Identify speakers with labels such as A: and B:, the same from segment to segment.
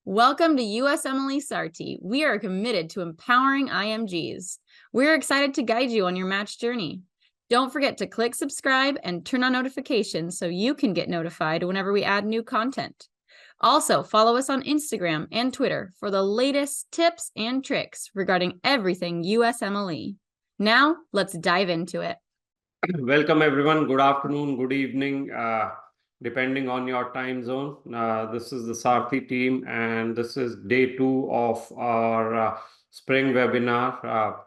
A: Welcome to USMLE Sarthi. We are committed to empowering IMGs. We're excited to guide you on your match journey. Don't forget to click subscribe and turn on notifications so you can get notified whenever we add new content. Also, follow us on Instagram and Twitter for the latest tips and tricks regarding everything USMLE. Now, let's dive into it.
B: Welcome, everyone. Good afternoon, good evening, depending on your time zone. This is the Sarthi team, and this is day 2 of our spring webinar.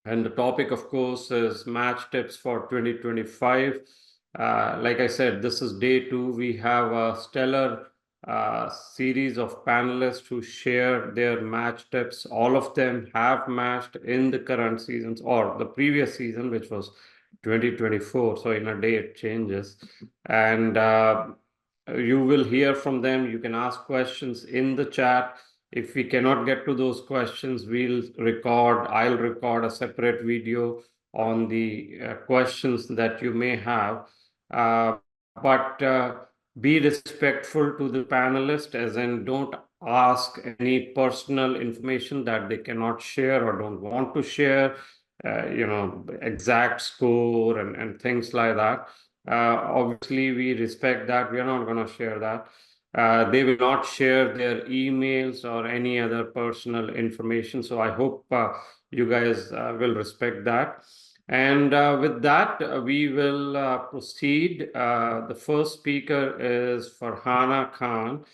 B: And the topic, of course, is match tips for 2025. Like I said, this is day 2. We have a stellar series of panelists who share their match tips. All of them have matched in the current seasons or the previous season, which was 2024. So in a day it changes, and you will hear from them. You can ask questions in the chat. If we cannot get to those questions, I'll record a separate video on the questions that you may have. But be respectful to the panelist, as in don't ask any personal information that they cannot share or don't want to share, exact score and things like that. Obviously, we respect that. We are not going to share that. They will not share their emails or any other personal information. So I hope you guys will respect that. And with that, we will proceed. The first speaker is Farhana Khan,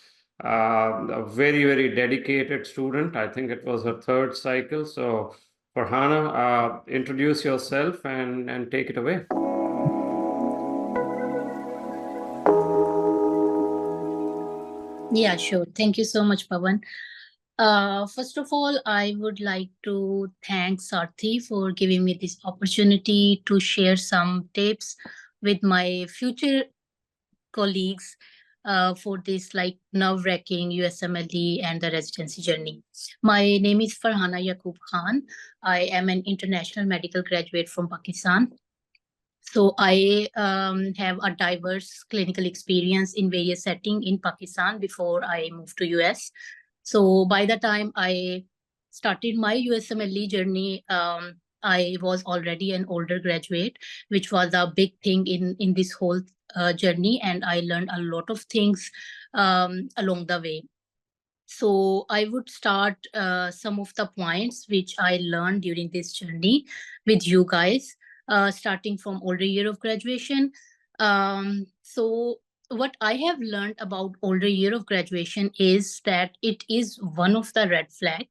B: a very, very dedicated student. I think it was her 3rd cycle. So Farhana, introduce yourself and take it away.
C: Yeah, sure. Thank you so much, Pawan. First of all, I would like to thank Sarthi for giving me this opportunity to share some tips with my future colleagues for this nerve-wracking USMLE and the residency journey. My name is Farhana Yaqoob Khan. I am an international medical graduate from Pakistan. So I have a diverse clinical experience in various settings in Pakistan before I moved to US. So by the time I started my USMLE journey, I was already an older graduate, which was a big thing in this whole journey. And I learned a lot of things along the way. So I would start some of the points which I learned during this journey with you guys, starting from older year of graduation. So what I have learned about older year of graduation is that it is one of the red flag,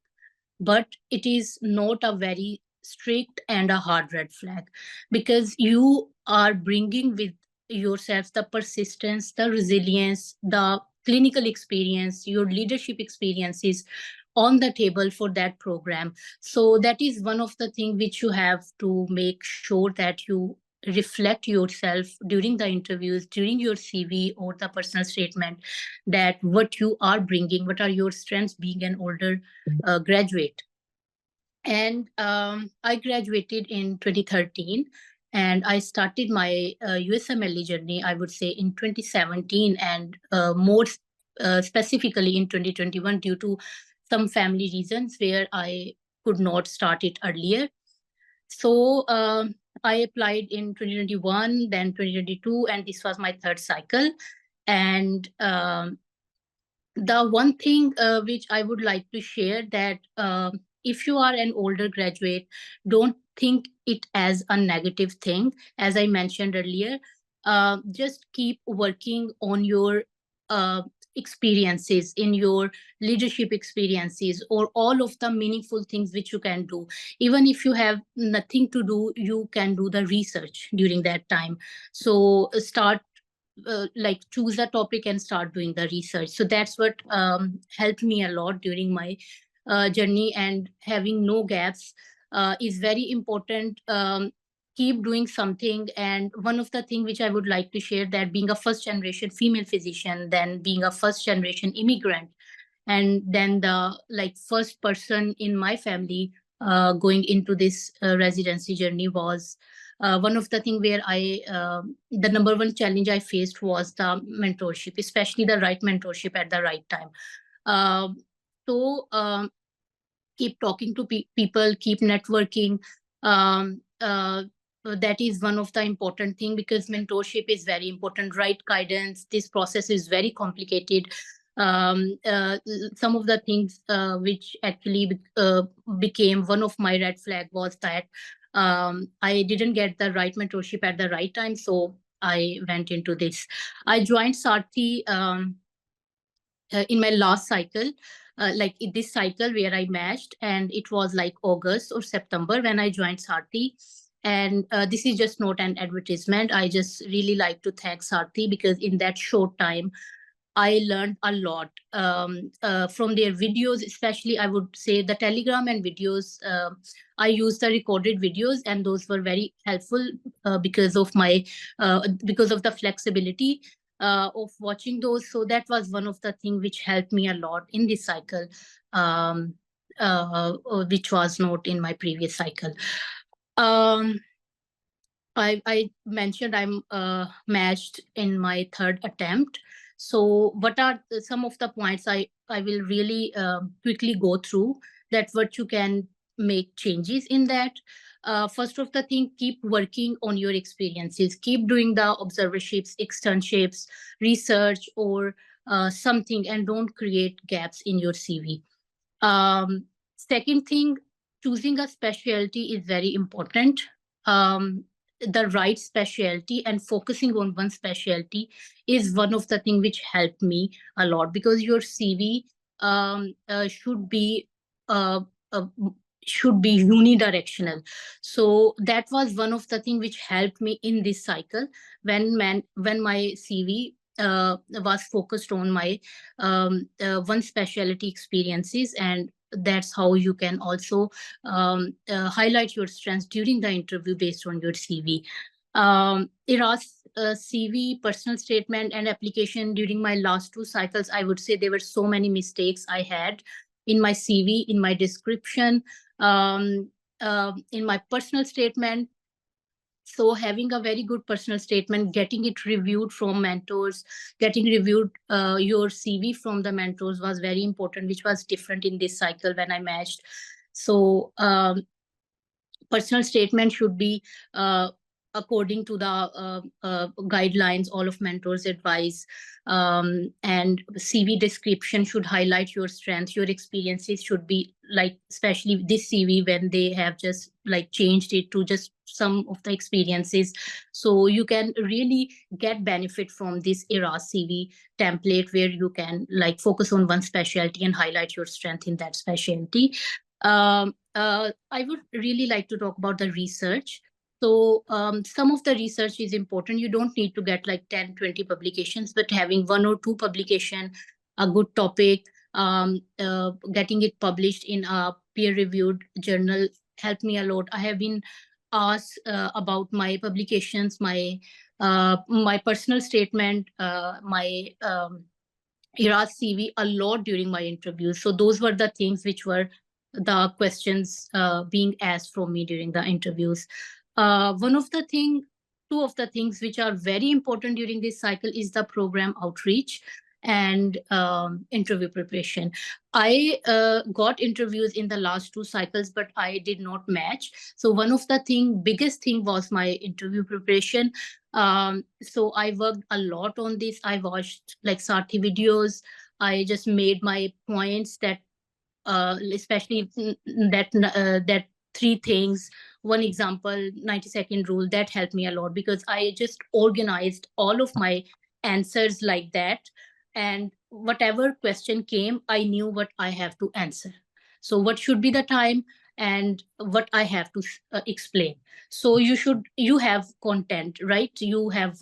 C: but it is not a very strict and a hard red flag, because you are bringing with yourself the persistence, the resilience, the clinical experience, your leadership experiences on the table for that program. So that is one of the things which you have to make sure that you reflect yourself during the interviews, during your CV or the personal statement, that what you are bringing, what are your strengths being an older graduate. And I graduated in 2013. And I started my USMLE journey, I would say, in 2017 and more specifically in 2021 due to some family reasons where I could not start it earlier. So I applied in 2021, then 2022, and this was my 3rd cycle. And the one thing which I would like to share, that if you are an older graduate, don't think it as a negative thing. As I mentioned earlier, just keep working on your experiences, in your leadership experiences, or all of the meaningful things which you can do. Even if you have nothing to do, you can do the research during that time. So start choose a topic and start doing the research. So that's what helped me a lot during my journey. And having no gaps is very important. Keep doing something. And one of the things which I would like to share, that being a 1st generation female physician, then being a 1st generation immigrant, and then the first person in my family going into this residency journey was one of the things where the number one challenge I faced was the mentorship, especially the right mentorship at the right time. also keep talking to people, keep networking. That is one of the important thing, because mentorship is very important, right guidance. This process is very complicated. Some of the things which actually became one of my red flag was that I didn't get the right mentorship at the right time. So I went into this. I joined Sarthi in my last cycle, like in this cycle where I matched, and it was like August or September when I joined Sarthi. And this is just not an advertisement. I just really like to thank Sarthi, because in that short time, I learned a lot from their videos, especially I would say the Telegram and videos. I used the recorded videos, and those were very helpful because of the flexibility of watching those. So that was one of the things which helped me a lot in this cycle, which was not in my previous cycle. I mentioned I'm matched in my third attempt. So what are some of the points I will really quickly go through, that what you can make changes in that. First of the thing, keep working on your experiences. Keep doing the observerships, externships, research, or something, and don't create gaps in your CV. Second thing, choosing a specialty is very important. The right specialty and focusing on one specialty is one of the things which helped me a lot, because your CV should be unidirectional. So that was one of the things which helped me in this cycle, when my CV was focused on my one specialty experiences. And that's how you can also highlight your strengths during the interview based on your CV. IRAS CV, personal statement, and application during my last two cycles, I would say there were so many mistakes I had in my CV, in my description, in my personal statement. So having a very good personal statement, getting it reviewed from mentors, getting reviewed your CV from the mentors was very important, which was different in this cycle when I matched. So personal statement should be according to the guidelines, all of mentors advise. And CV description should highlight your strengths. Your experiences should be like, especially this CV when they have just like changed it to just some of the experiences. So you can really get benefit from this era CV template, where you can like focus on one specialty and highlight your strength in that specialty. I would really like to talk about the research. So some of the research is important. You don't need to get like 10, 20 publications, but having one or two publication, a good topic, getting it published in a peer-reviewed journal helped me a lot. I have been asked about my publications, my personal statement, my ERA CV a lot during my interviews. So those were the things which were the questions being asked from me during the interviews. Two of the things which are very important during this cycle is the program outreach and interview preparation. I got interviews in the last two cycles, but I did not match. So one of the biggest thing was my interview preparation. So I worked a lot on this. I watched like Sarthi videos. I just made my points that especially that three things. One example, 90-second rule, that helped me a lot, because I just organized all of my answers like that. And whatever question came, I knew what I have to answer. So what should be the time and what I have to explain. So you have content, right? You have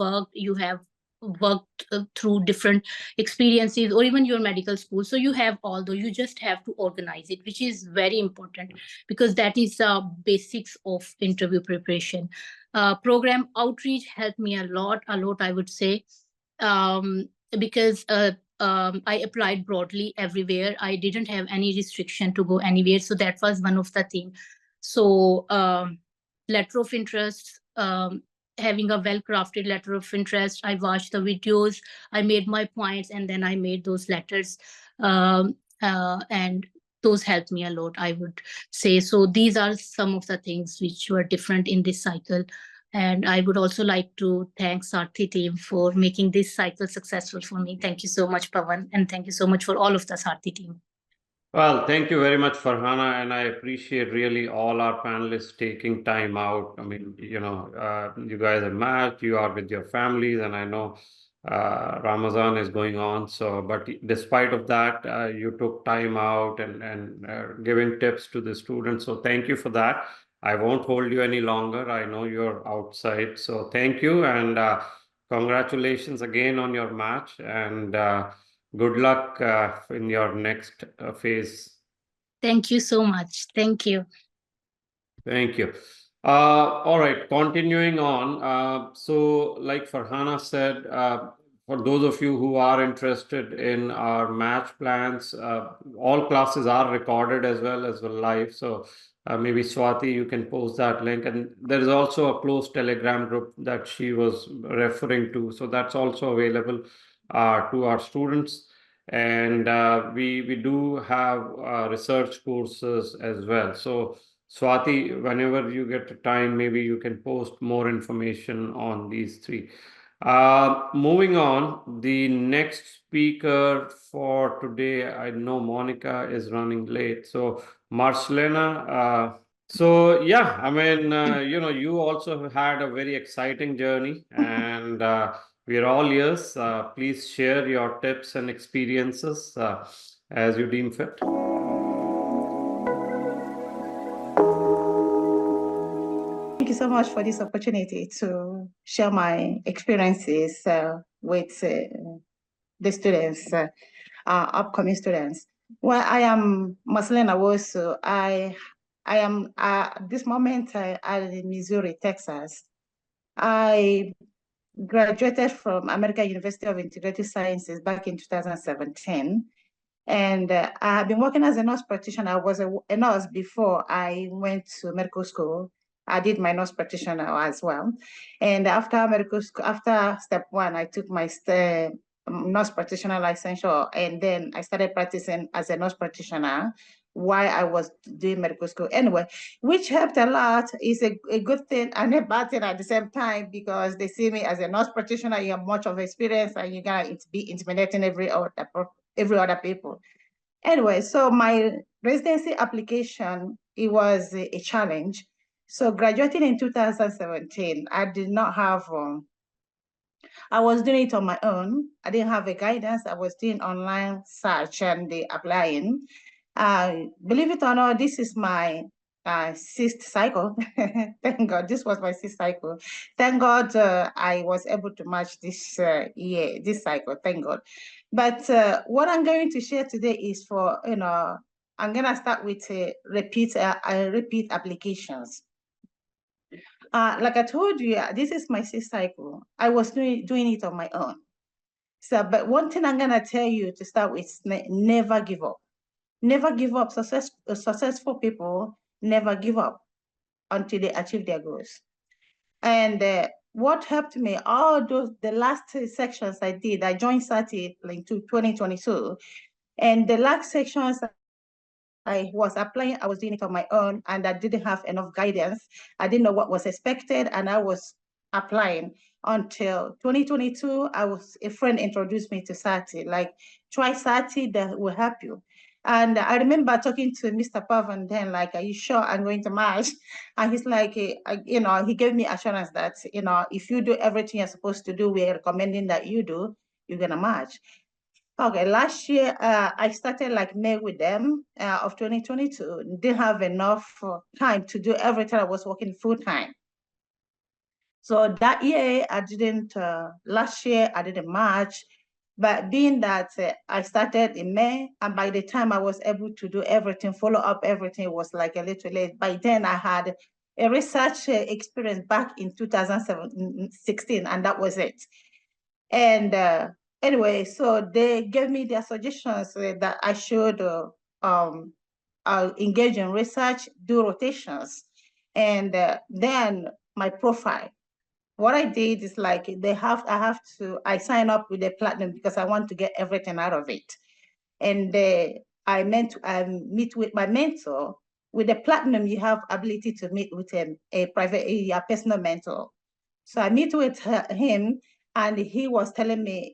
C: worked through different experiences, or even your medical school. So you have all those, you just have to organize it, which is very important, because that is the basics of interview preparation. Program outreach helped me a lot, I would say, because I applied broadly everywhere. I didn't have any restriction to go anywhere. So that was one of the things. So letter of interest, having a well-crafted letter of interest. I watched the videos, I made my points, and then I made those letters. and those helped me a lot, I would say. So these are some of the things which were different in this cycle. And I would also like to thank Sarthi team for making this cycle successful for me. Thank you so much, Pawan, and thank you so much for all of the Sarthi team.
B: Well, thank you very much, Farhana, and I appreciate really all our panelists taking time out. I mean, you guys are matched, you are with your families, and I know Ramadan is going on. So, but despite of that, you took time out and giving tips to the students. So, thank you for that. I won't hold you any longer. I know you're outside. So, thank you and congratulations again on your match and. Good luck in your next phase.
C: Thank you so much. Thank you.
B: Thank you. All right, continuing on. So, like Farhana said, for those of you who are interested in our match plans, all classes are recorded as well live. So, maybe Swati, you can post that link. And there is also a closed Telegram group that she was referring to. So, that's also available to our students. And we do have research courses as well. So, Swati, whenever you get time, maybe you can post more information on these three. Moving on, the next speaker for today, I know Monica is running late. So, Marcellina, so yeah, I mean, you also have had a very exciting journey and we are all ears. Please share your tips and experiences as you deem fit.
D: Thank you so much for this opportunity to share my experiences with the students, upcoming students. Well, I am Marcellina Nwosu. I am at this moment at Missouri, Texas. I graduated from American University of Integrative Sciences back in 2017. And I have been working as a nurse practitioner. I was a nurse before I went to medical school. I did my nurse practitioner as well. And after medical school, after step one, I took my nurse practitioner licensure, and then I started practicing as a nurse practitioner while I was doing medical school. Anyway, which helped a lot. Is a good thing and a bad thing at the same time, because they see me as a nurse practitioner, you have much of experience and you're gonna be intimidating every other people. Anyway, so my residency application, it was a challenge. So graduating in 2017, I did not have, I was doing it on my own. I didn't have a guidance. I was doing online search and the applying. Believe it or not, this is my sixth cycle. Thank God, this was my sixth cycle. Thank God I was able to match this this cycle, thank God. But what I'm going to share today is for, I'm gonna start with repeat applications. Like I told you, this is my sixth cycle. I was doing it on my own. So, but one thing I'm gonna tell you to start with is never give up. Never give up. Successful people never give up until they achieve their goals. And what helped me, the last sections I did, I joined Sarthi in 2022. And the last sections I was applying, I was doing it on my own, and I didn't have enough guidance. I didn't know what was expected, and I was applying until 2022. A friend introduced me to Sarthi, like, try Sarthi, that will help you. And I remember talking to Mr. Pavan then, like, are you sure I'm going to match? And he's like, he gave me assurance that, if you do everything you're supposed to do, we're recommending that you do, you're gonna match. Okay, last year I started like May with them of 2022. Didn't have enough time to do everything. I was working full time. So that year I didn't, last year I didn't match, but being that I started in May, and by the time I was able to do everything, follow up everything, it was like a little late. By then I had a research experience back in 2016, and that was it. And anyway, so they gave me their suggestions that I should engage in research, do rotations, and then my profile. What I did is like I sign up with the platinum because I want to get everything out of it. And I meet with my mentor. With the platinum, you have ability to meet with a personal mentor. So I meet with him, and he was telling me,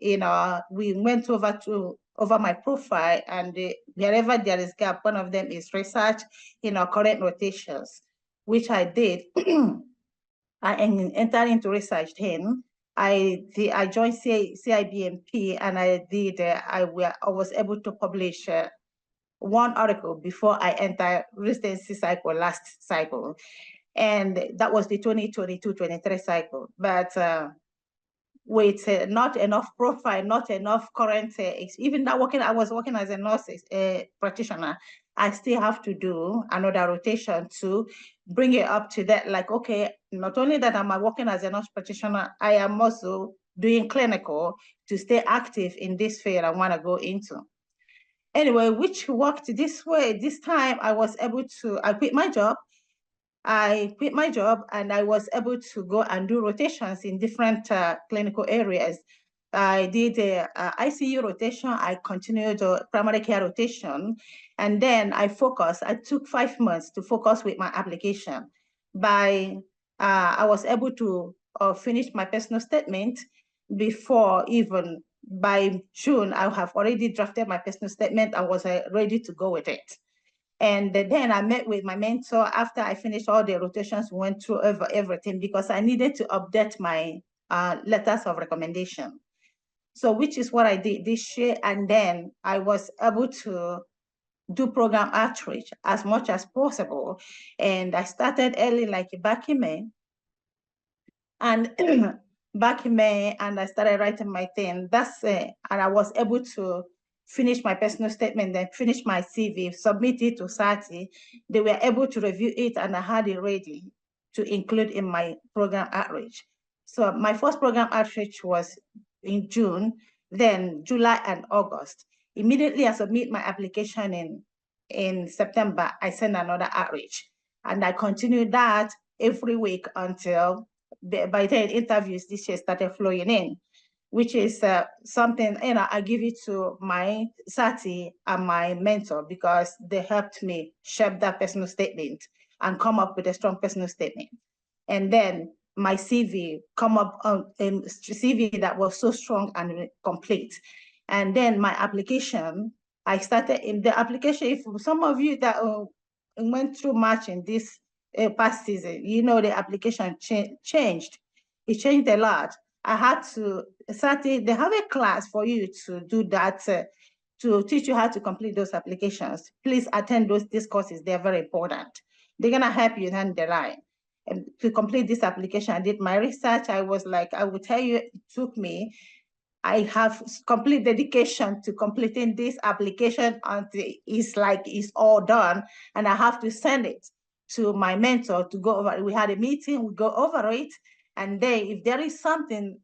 D: we went over my profile, and wherever there is gap, one of them is research, current rotations, which I did. I entered into research then. I joined CIBMP, and I was able to publish one article before I entered residency cycle last cycle. And that was the 2022-23 cycle. But with not enough profile, not enough current, even that I was working as a nurse practitioner, I still have to do another rotation to bring it up to that. Like, okay, not only that I'm working as a nurse practitioner, I am also doing clinical to stay active in this field I want to go into. Anyway, which worked this way. This time I quit my job. And I was able to go and do rotations in different clinical areas. I did a ICU rotation. I continued a primary care rotation. And then I took 5 months to focus with my application. I was able to finish my personal statement before even by June. I have already drafted my personal statement. I was ready to go with it. And then I met with my mentor after I finished all the rotations, went through everything because I needed to update my letters of recommendation. So which is what I did this year. And then I was able to do program outreach as much as possible. And I started early, like back in May. And and I started writing my thing. And I was able to finish my personal statement, then finish my CV, submit it to Sarthi. They were able to review it, and I had it ready to include in my program outreach. So my first program outreach was in June, then July and August. Immediately I submit my application in September, I send another outreach. And I continued that every week until by then interviews this year started flowing in, which is something, I give it to my Sarthi and my mentor because they helped me shape that personal statement and come up with a strong personal statement. And then my CV come up on a CV that was so strong and complete. And then my application, I started in the application. If some of you that went through March in this past season, the application changed. It changed a lot. I had to, Sarthi, they have a class for you to do that, to teach you how to complete those applications. Please attend these courses. They're very important. They're gonna help you down the line. And to complete this application, I did my research. I was like, I will tell you, it took me, I have complete dedication to completing this application until it's all done. And I have to send it to my mentor to go over. We had a meeting, we go over it. And then if there is something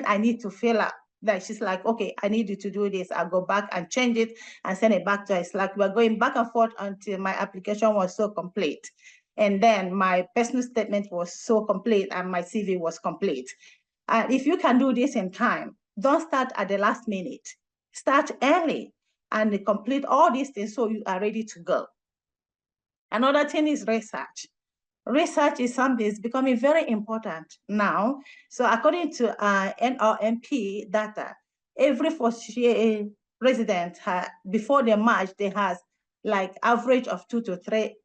D: I need to fill up, that she's like, okay, I need you to do this. I'll go back and change it and send it back to her. It's like we're going back and forth until my application was so complete. And then my personal statement was so complete and my CV was complete. And if you can do this in time, don't start at the last minute. Start early and complete all these things so you are ready to go. Another thing is research. Research is something that's becoming very important now. So according to NRMP data, every first-year resident, before they March, they has like average of 2 to 3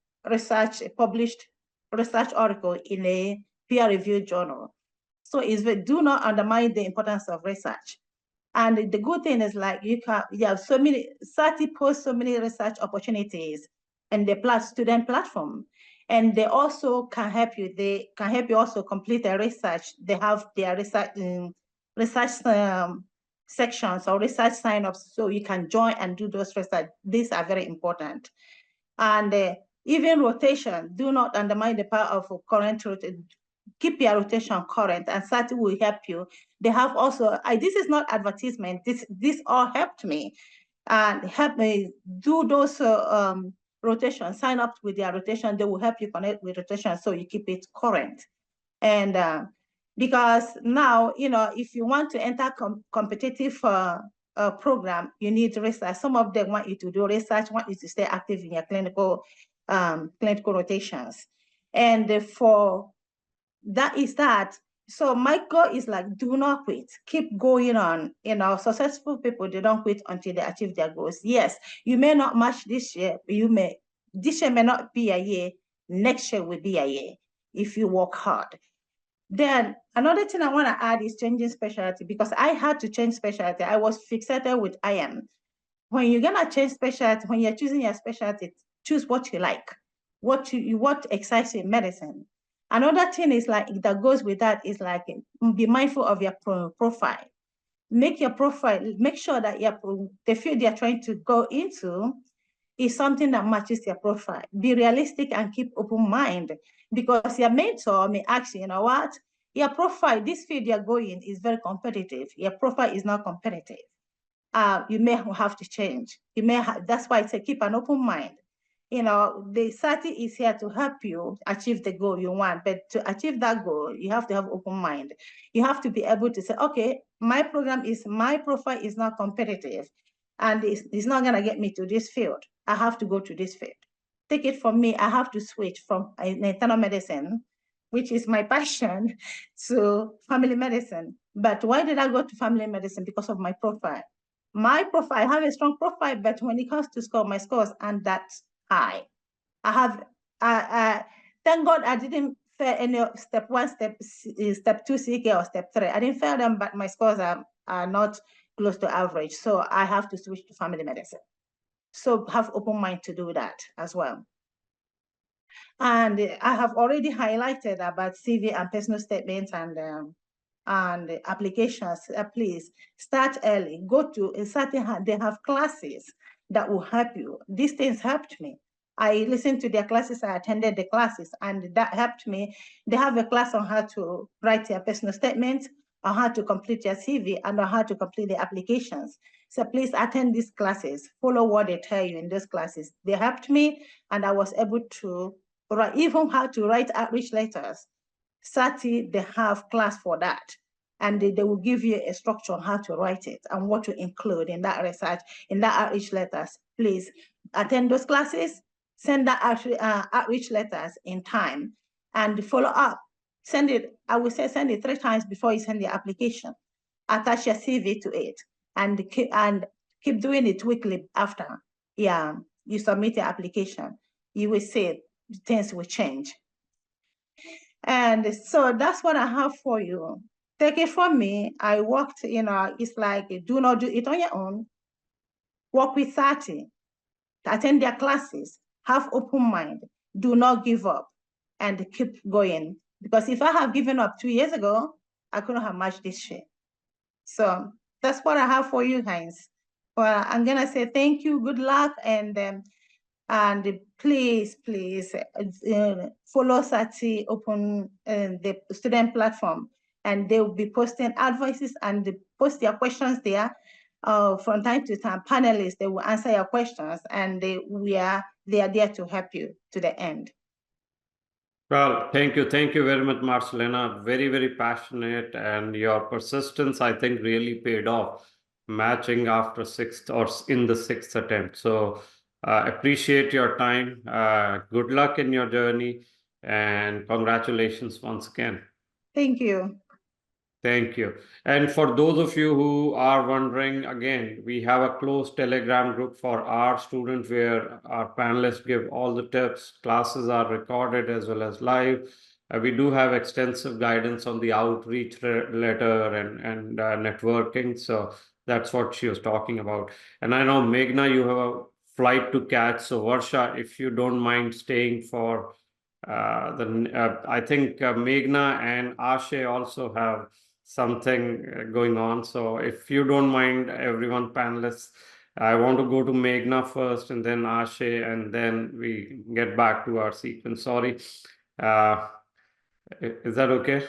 D: published research article in a peer-reviewed journal. So do not undermine the importance of research. And the good thing is like you have so many, Sarthi posts so many research opportunities in the student platform. And they also can help you. They can help you also complete their research. They have their research sections or research sign-ups, so you can join and do those research. These are very important. And even rotation, do not undermine the power of current rotation. Keep your rotation current, and Sarthi will help you. They have also, this is not advertisement, this all helped me and help me do those rotation, sign up with their rotation. They will help you connect with rotation so you keep it current. And because now, if you want to enter competitive program, you need research. Some of them want you to do research, want you to stay active in your clinical rotations. And for that is that. So my goal is like, do not quit. Keep going on. Successful people, they don't quit until they achieve their goals. Yes, you may not match this year, but this year may not be a year. Next year will be a year if you work hard. Then another thing I want to add is changing specialty, because I had to change specialty. I was fixated with IM. When you're gonna change specialty, when you're choosing your specialty, choose what you like, what excites you in medicine. Another thing is like that goes with that is like, be mindful of your profile. Make your profile, make sure that the field you're trying to go into is something that matches your profile. Be realistic and keep open mind, because your mentor may ask you, what? Your profile, this field you're going is very competitive. Your profile is not competitive. You may have to change. That's why I say keep an open mind. The Sarthi is here to help you achieve the goal you want, but to achieve that goal, you have to have open mind. You have to be able to say, okay, my profile is not competitive, and it's not gonna get me to this field. I have to go to this field. Take it from me, I have to switch from internal medicine, which is my passion, to family medicine. But why did I go to family medicine? Because of my profile. I have a strong profile, but when it comes to score, my scores aren't that high. Thank God I didn't fail any step 1, step 2 CK or step 3. I didn't fail them, but my scores are not close to average. So I have to switch to family medicine. So have open mind to do that as well. And I have already highlighted about CV and personal statements and applications. Please start early. Go to they have classes that will help you. These things helped me. I listened to their classes, I attended the classes, and that helped me. They have a class on how to write your personal statement, on how to complete your CV, and on how to complete the applications. So please attend these classes. Follow what they tell you in those classes. They helped me, and I was able to write, even how to write outreach letters. Sarthi, they have class for that. And they will give you a structure on how to write it and what to include in that research, in that outreach letters. Please attend those classes, send that outreach letters in time, and follow up. Send it, I would say send it 3 times before you send the application. Attach your CV to it, and keep doing it weekly after. Yeah, you submit your application. You will see things will change. And so that's what I have for you. Take it from me. I worked, it's like, do not do it on your own. Work with Sarthi, attend their classes, have open mind, do not give up, and keep going. Because if I have given up 2 years ago, I couldn't have matched this shit. So that's what I have for you, Heinz. Well, I'm gonna say thank you, good luck, and please follow Sarthi Open, the student platform, and they will be posting advices and post your questions there. From time to time, panelists, they will answer your questions, and they are there to help you to the end.
B: Well, thank you very much, Marcellina. Very, very passionate, and your persistence, I think, really paid off, matching after 6th or in the 6th attempt. So appreciate your time. Good luck in your journey, and congratulations once again.
D: Thank you.
B: Thank you. And for those of you who are wondering, again, we have a closed Telegram group for our students where our panelists give all the tips. Classes are recorded as well as live. We do have extensive guidance on the outreach letter and networking. So that's what she was talking about. And I know, Meghana, you have a flight to catch. So Varsha, if you don't mind staying for I think Meghana and Aashay also have something going on. So if you don't mind, everyone panelists, I want to go to Meghana first and then Aashay, and then we get back to our sequence. Sorry. Is that okay?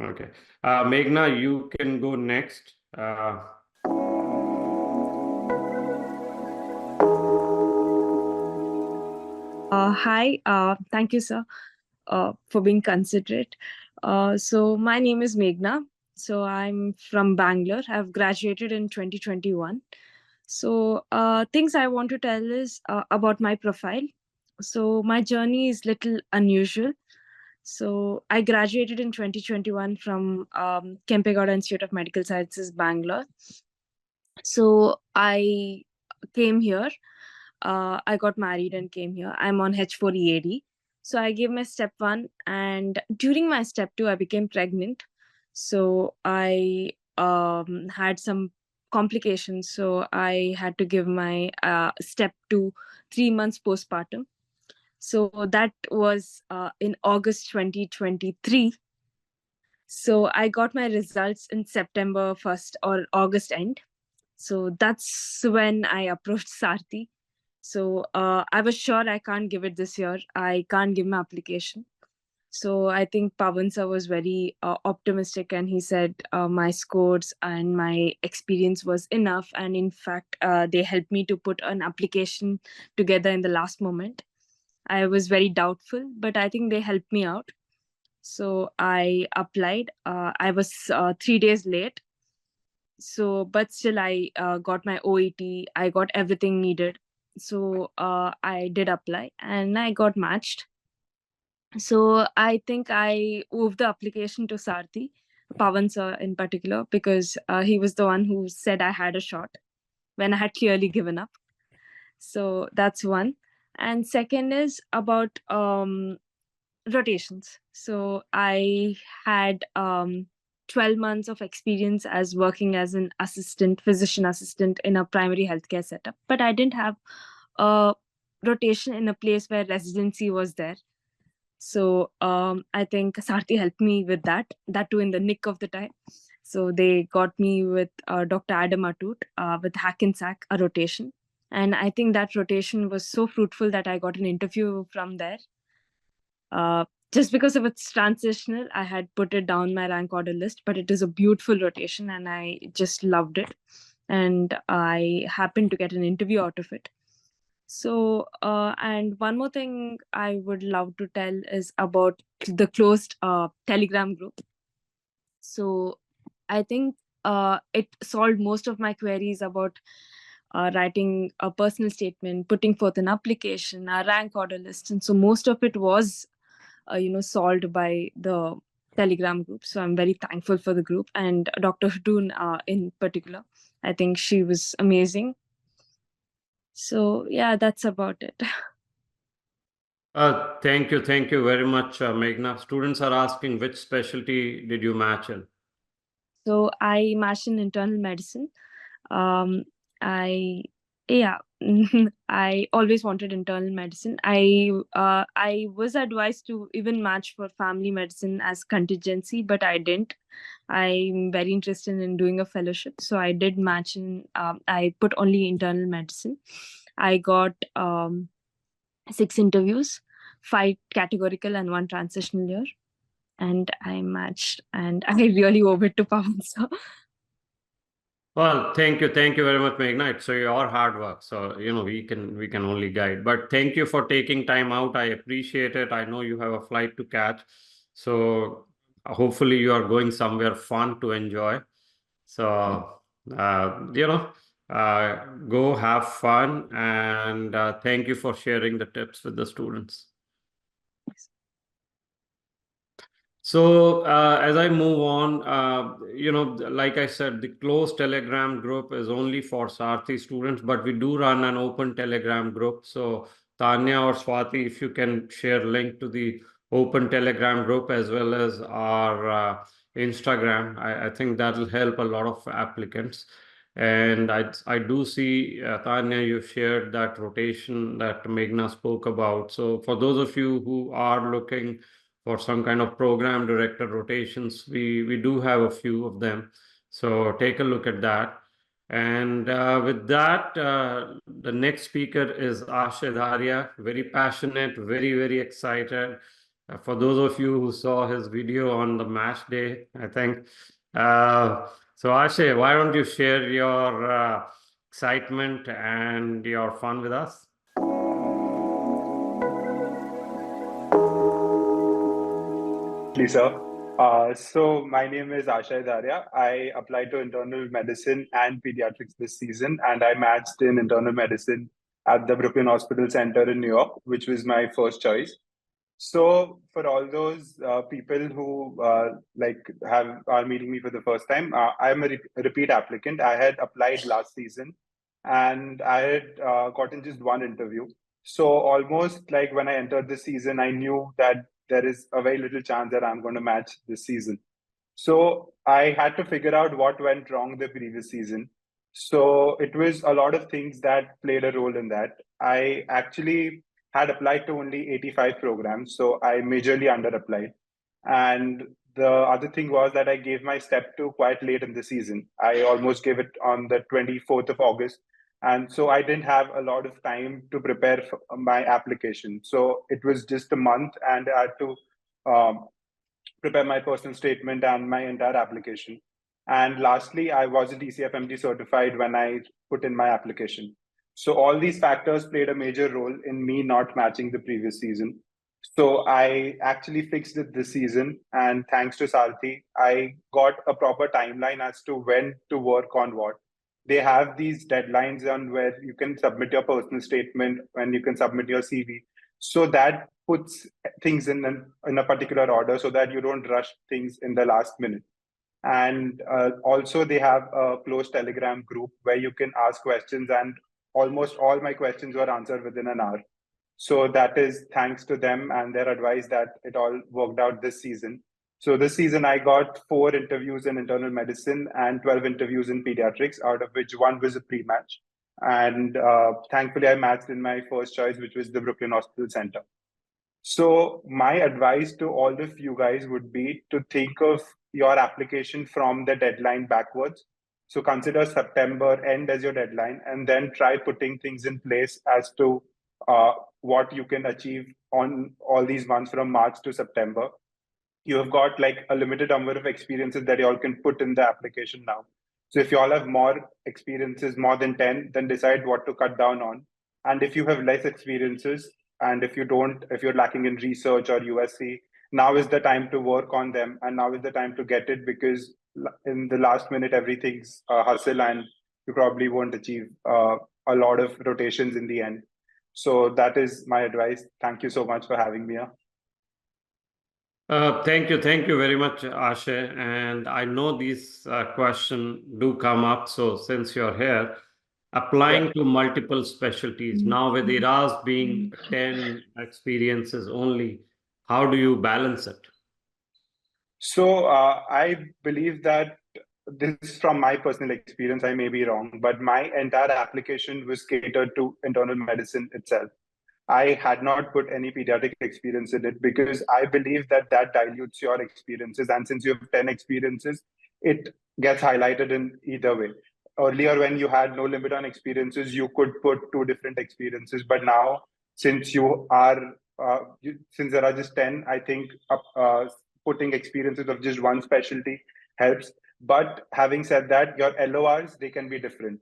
B: Okay. Meghana, you can go next.
E: Hi, thank you, sir, for being considerate. So my name is Meghana. So I'm from Bangalore. I've graduated in 2021. So things I want to tell is about my profile. So my journey is little unusual. So I graduated in 2021 from Kempegowda Institute of Medical Sciences, Bangalore. So I came here. I got married and came here. I'm on H4 EAD. So I gave my step 1, and during my step 2, I became pregnant. So I had some complications. So I had to give my step 2 3 months postpartum. So that was in August 2023. So I got my results in September 1st or August end. So that's when I approached Sarthi. So I was sure I can't give it this year. I can't give my application. So I think Pawan sir was very optimistic, and he said my scores and my experience was enough. And in fact, they helped me to put an application together in the last moment. I was very doubtful, but I think they helped me out. So I applied. I was 3 days late. So, but still, I got my OET. I got everything needed. So I did apply and I got matched. So I think I moved the application to Sarthi, Pawan sir in particular, because he was the one who said I had a shot when I had clearly given up. So that's one. And second is about rotations. So I had 12 months of experience as working as an assistant, physician assistant in a primary healthcare setup, but I didn't have a rotation in a place where residency was there. So I think Sarthi helped me with that too in the nick of the time. So they got me with Dr. Adam Atut with Hackensack, a rotation. And I think that rotation was so fruitful that I got an interview from there. Just because of its transitional, I had put it down my rank order list, but it is a beautiful rotation and I just loved it. And I happened to get an interview out of it. So, and one more thing I would love to tell is about the closed Telegram group. So I think it solved most of my queries about writing a personal statement, putting forth an application, a rank order list. And so most of it was solved by the Telegram group. So I'm very thankful for the group and Dr. Hudun in particular. I think she was amazing. So yeah, that's about it.
B: Thank you very much, Meghna. Students are asking which specialty did you match in?
E: So I matched in internal medicine. I always wanted internal medicine. I was advised to even match for family medicine as contingency, but I didn't. I'm very interested in doing a fellowship, so I did match in. I put only internal medicine. I got 6 interviews, 5 categorical and 1 transitional year, and I matched. And I really owe it to Pawan sir.
B: Well, thank you very much, Meghna. It's your hard work. So, we can only guide. But thank you for taking time out. I appreciate it. I know you have a flight to catch. So hopefully you are going somewhere fun to enjoy. So, go have fun, and thank you for sharing the tips with the students. So as I move on, like I said, the closed Telegram group is only for Sarthi students, but we do run an open Telegram group. So Tanya or Swati, if you can share link to the open Telegram group as well as our Instagram, I think that will help a lot of applicants. And I do see, Tanya, you shared that rotation that Meghna spoke about. So for those of you who are looking for some kind of program director rotations, we do have a few of them. So take a look at that. And with that, the next speaker is Aashay Dharia, very passionate, very excited. For those of you who saw his video on the match day, I think. So Aashay, why don't you share your excitement and your fun with us?
F: Sir, So my name is Aashay Dharia. I applied to internal medicine and pediatrics this season, and I matched in internal medicine at the Brooklyn Hospital Center in New York, which was my first choice. So for all those people who are meeting me for the first time, I'm a repeat applicant. I had applied last season, and I had gotten just one interview. So almost like when I entered the season, I knew that there is a very little chance that I'm going to match this season. So I had to figure out what went wrong the previous season. So it was a lot of things that played a role in that. I actually had applied to only 85 programs, so I majorly under-applied. And the other thing was that I gave my step 2 quite late in the season. I almost gave it on the 24th of August. And so I didn't have a lot of time to prepare for my application. So it was just a month, and I had to prepare my personal statement and my entire application. And lastly, I wasn't ECFMT certified when I put in my application. So all these factors played a major role in me not matching the previous season. So I actually fixed it this season. And thanks to Sarthi, I got a proper timeline as to when to work on what. They have these deadlines on where you can submit your personal statement, when you can submit your CV. So that puts things in a particular order so that you don't rush things in the last minute. And also they have a closed Telegram group where you can ask questions, and almost all my questions were answered within an hour. So that is thanks to them and their advice that it all worked out this season. So this season I got 4 interviews in internal medicine and 12 interviews in pediatrics, out of which 1 was a pre-match. And thankfully I matched in my first choice, which was the Brooklyn Hospital Center. So my advice to all of you guys would be to think of your application from the deadline backwards. So consider September end as your deadline, and then try putting things in place as to what you can achieve on all these months from March to September. You have got like a limited number of experiences that you all can put in the application now. So if you all have more experiences, more than 10, then decide what to cut down on. And if you have less experiences, and if you're lacking in research or USCE, now is the time to work on them, and now is the time to get it, because in the last minute, everything's hustle, and you probably won't achieve a lot of rotations in the end. So that is my advice. Thank you so much for having me here.
B: Thank you very much, Aashay. And I know these questions do come up. So since you're here, applying to multiple specialties, now with IRAS being 10 experiences only, how do you balance it?
F: So I believe that this is from my personal experience, I may be wrong, but my entire application was catered to internal medicine itself. I had not put any pediatric experience in it because I believe that dilutes your experiences. And since you have 10 experiences, it gets highlighted in either way. Earlier, when you had no limit on experiences, you could put 2 different experiences. But now, since you are, since there are just 10, I think putting experiences of just one specialty helps. But having said that, your LORs, they can be different.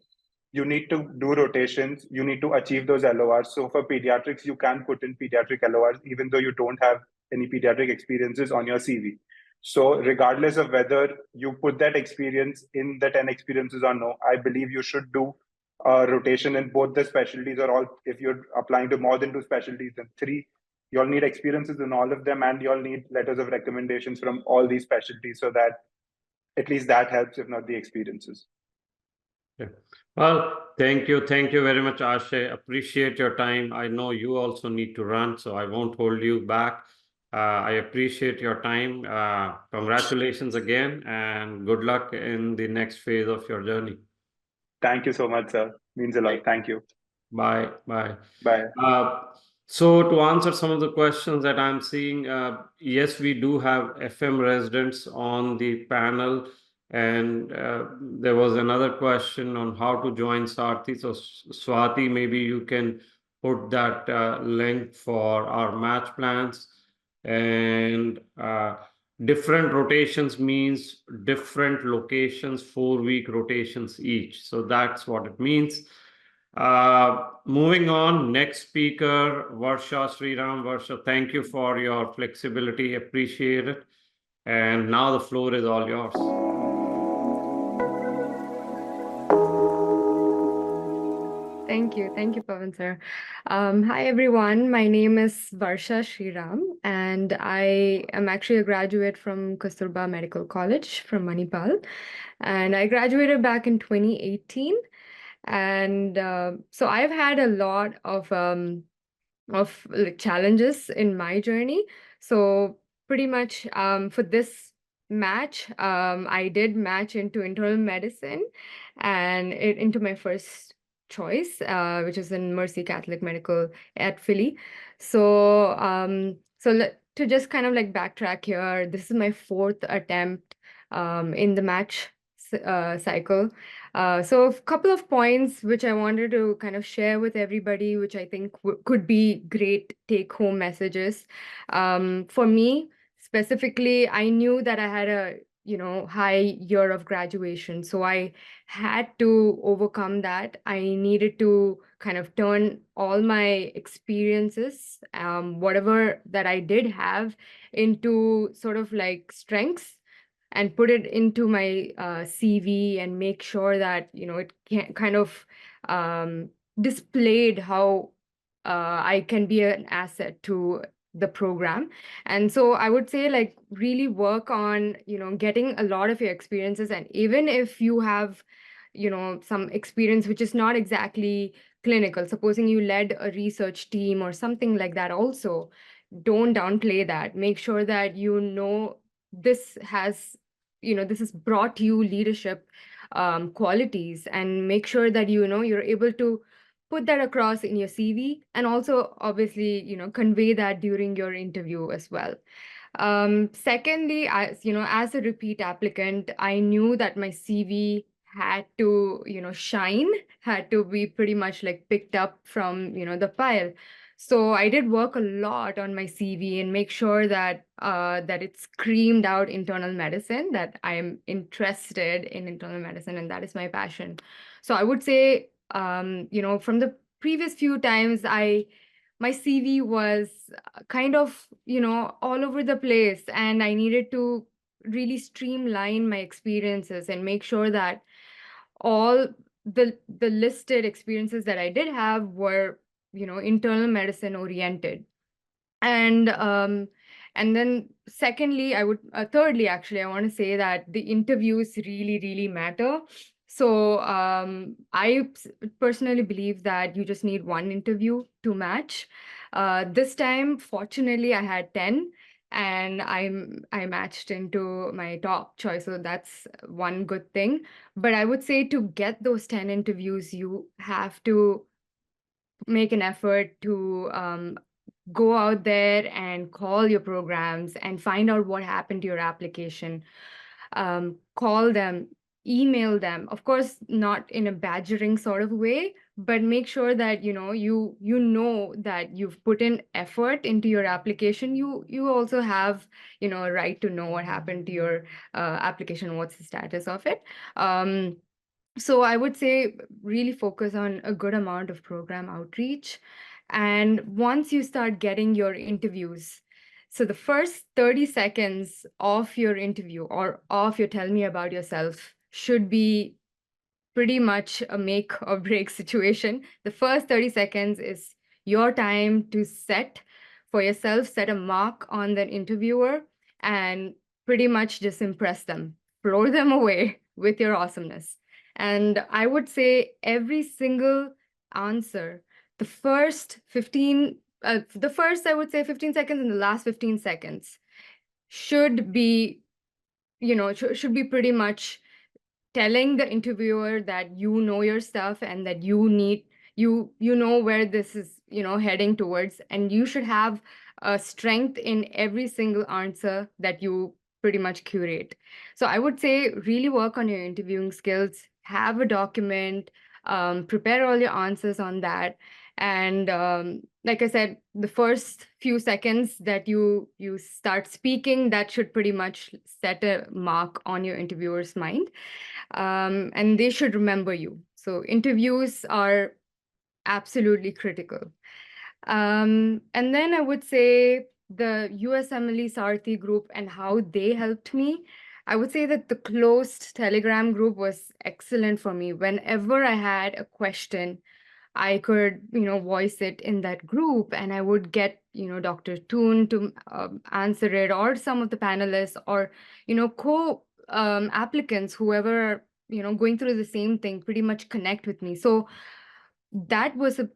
F: You need to do rotations. You need to achieve those LORs. So for pediatrics, you can put in pediatric LORs, even though you don't have any pediatric experiences on your CV. So regardless of whether you put that experience in the 10 experiences or no, I believe you should do a rotation in both the specialties, or all. If you're applying to more than 2 specialties, then 3. You'll need experiences in all of them, and you'll need letters of recommendations from all these specialties, so that at least that helps, if not the experiences.
B: Yeah. Well, thank you very much, Aashay. Appreciate your time. I know you also need to run, so I won't hold you back. I appreciate your time. Congratulations again, and good luck in the next phase of your journey.
F: Thank you so much, sir. Means a lot. Thank you.
B: Bye.
F: Bye.
B: So to answer some of the questions that I'm seeing, yes, we do have FM residents on the panel. And there was another question on how to join Sarthi. So Swati, maybe you can put that link for our match plans. And different rotations means different locations, 4-week rotations each. So that's what it means. Moving on, next speaker, Varsha Sriram. Varsha, thank you for your flexibility. Appreciate it. And now the floor is all yours.
G: Thank you, Pawan sir. Hi everyone, my name is Varsha Sriram, and I am actually a graduate from Kasturba Medical College from Manipal, and I graduated back in 2018. And so I've had a lot of like challenges in my journey. So pretty much for this match, I did match into internal medicine and into my first choice, which is in Mercy Catholic Medical at Philly. So to just kind of like backtrack here, this is my fourth attempt in the match cycle. So a couple of points which I wanted to kind of share with everybody, which I think could be great take-home messages. For me, specifically, I knew that I had a high year of graduation, so I had to overcome that. I needed to kind of turn all my experiences, whatever that I did have, into sort of like strengths and put it into my CV and make sure that it kind of displayed how I can be an asset to the program. And so I would say like really work on getting a lot of your experiences, and even if you have some experience which is not exactly clinical, supposing you led a research team or something like that, also don't downplay that. Make sure that this has brought you leadership qualities, and make sure that you're able to put that across in your CV, and also obviously convey that during your interview as well. Secondly, as a repeat applicant, I knew that my CV had to shine, had to be pretty much like picked up from the pile. So I did work a lot on my CV and make sure that it screamed out internal medicine, that I'm interested in internal medicine and that is my passion. So I would say, from the previous few times, my CV was kind of, all over the place, and I needed to really streamline my experiences and make sure that all the listed experiences that I did have were internal medicine oriented. And then thirdly, actually, I want to say that the interviews really, really matter. So I personally believe that you just need one interview to match. This time, fortunately, I had 10, and I matched into my top choice. So that's one good thing. But I would say to get those 10 interviews, you have to make an effort to go out there and call your programs and find out what happened to your application. Call them, email them, of course, not in a badgering sort of way, but make sure that you know that you've put in effort into your application. You also have a right to know what happened to your application, what's the status of it. So I would say really focus on a good amount of program outreach. And once you start getting your interviews, so the first 30 seconds of your interview or of your tell me about yourself should be pretty much a make or break situation. The first 30 seconds is your time to set for yourself, set a mark on the interviewer, and pretty much just impress them, blow them away with your awesomeness. And I would say every single answer, the first, I would say 15 seconds and the last 15 seconds should be, should be pretty much telling the interviewer that you know your stuff and that you know where this is, heading towards, and you should have a strength in every single answer that you pretty much curate. So I would say really work on your interviewing skills, have a document, prepare all your answers on that. And like I said, the first few seconds that you start speaking, that should pretty much set a mark on your interviewer's mind. And they should remember you. So interviews are absolutely critical. And then I would say the USMLE Sarthi group and how they helped me, I would say that the closed Telegram group was excellent for me. Whenever I had a question, I could, voice it in that group, and I would get, Dr. Toon to answer it, or some of the panelists, or, applicants, whoever, going through the same thing, pretty much connect with me. So that was a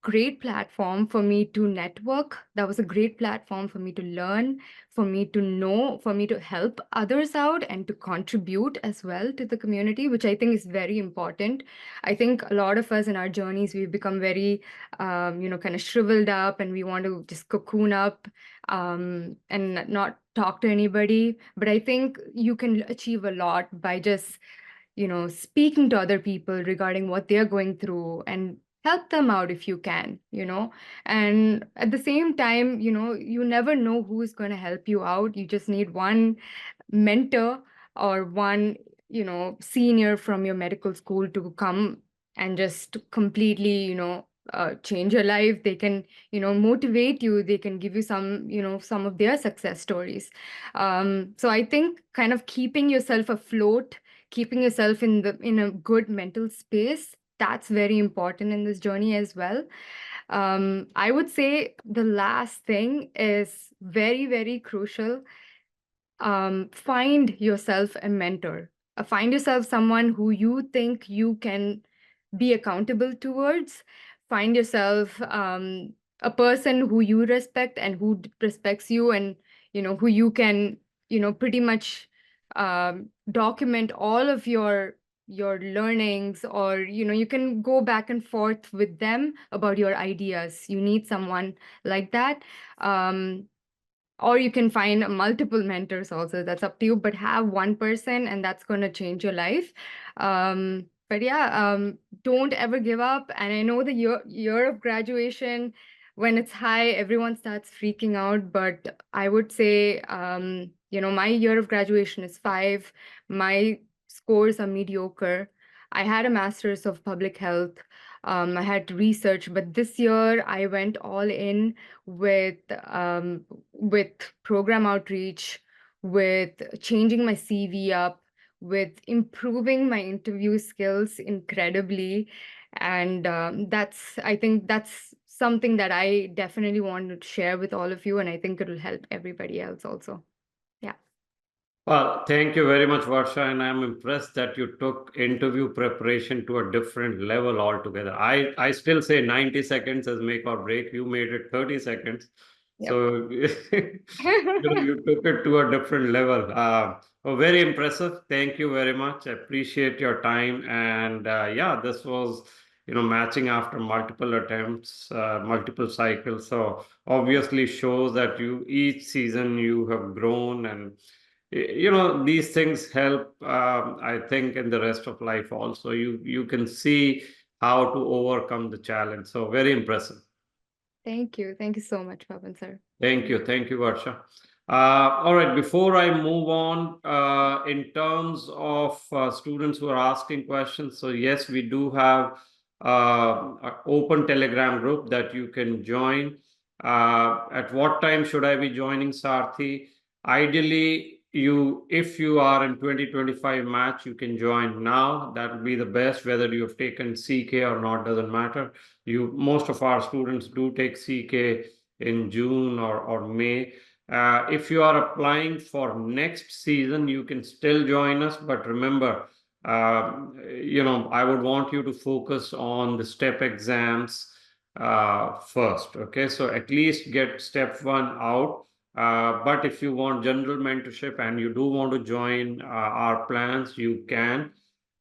G: great platform for me to network. That was a great platform for me to learn, for me to know, for me to help others out and to contribute as well to the community, which I think is very important. I think a lot of us in our journeys, we've become very, kind of shriveled up, and we want to just cocoon up and not talk to anybody. But I think you can achieve a lot by just speaking to other people regarding what they're going through, and help them out if you can, and at the same time, you never know who's going to help you out. You just need one mentor or one, senior from your medical school to come and just completely, change your life. They can, motivate you. They can give you some, some of their success stories. So I think kind of keeping yourself afloat, keeping yourself in a good mental space, that's very important in this journey as well. I would say the last thing is very, very crucial. Find yourself a mentor. Find yourself someone who you think you can be accountable towards. Find yourself a person who you respect and who respects you, and who you can pretty much document all of your learnings, or you can go back and forth with them about your ideas. You need someone like that. Or you can find multiple mentors also. That's up to you, but have one person, and that's going to change your life. But yeah, don't ever give up. And I know the year of graduation, when it's high, everyone starts freaking out. But I would say, my year of graduation is 5. My scores are mediocre. I had a master's of public health. I had research, but this year I went all in with program outreach, with changing my CV up, with improving my interview skills incredibly. And I think that's something that I definitely want to share with all of you, and I think it'll help everybody else also. Yeah.
B: Well, thank you very much, Varsha, and I'm impressed that you took interview preparation to a different level altogether. I still say 90 seconds is make or break. You made it 30 seconds.
G: Yep.
B: So you took it to a different level. Very impressive. Thank you very much. I appreciate your time. And yeah, this was, matching after multiple attempts, multiple cycles. So obviously shows that each season you have grown, and these things help, I think, in the rest of life also. You can see how to overcome the challenge. So very impressive.
G: Thank you so much, Pavan sir.
B: Thank you, Varsha. All right, before I move on, in terms of students who are asking questions, so yes, we do have an open Telegram group that you can join. At what time should I be joining, Sarthi? Ideally, if you are in 2025 match, you can join now. That would be the best. Whether you've taken CK or not doesn't matter. Most of our students do take CK in June or May. If you are applying for next season, you can still join us. But remember, I would want you to focus on the step exams first. Okay, so at least get step 1 out. But if you want general mentorship and you do want to join our plans, you can.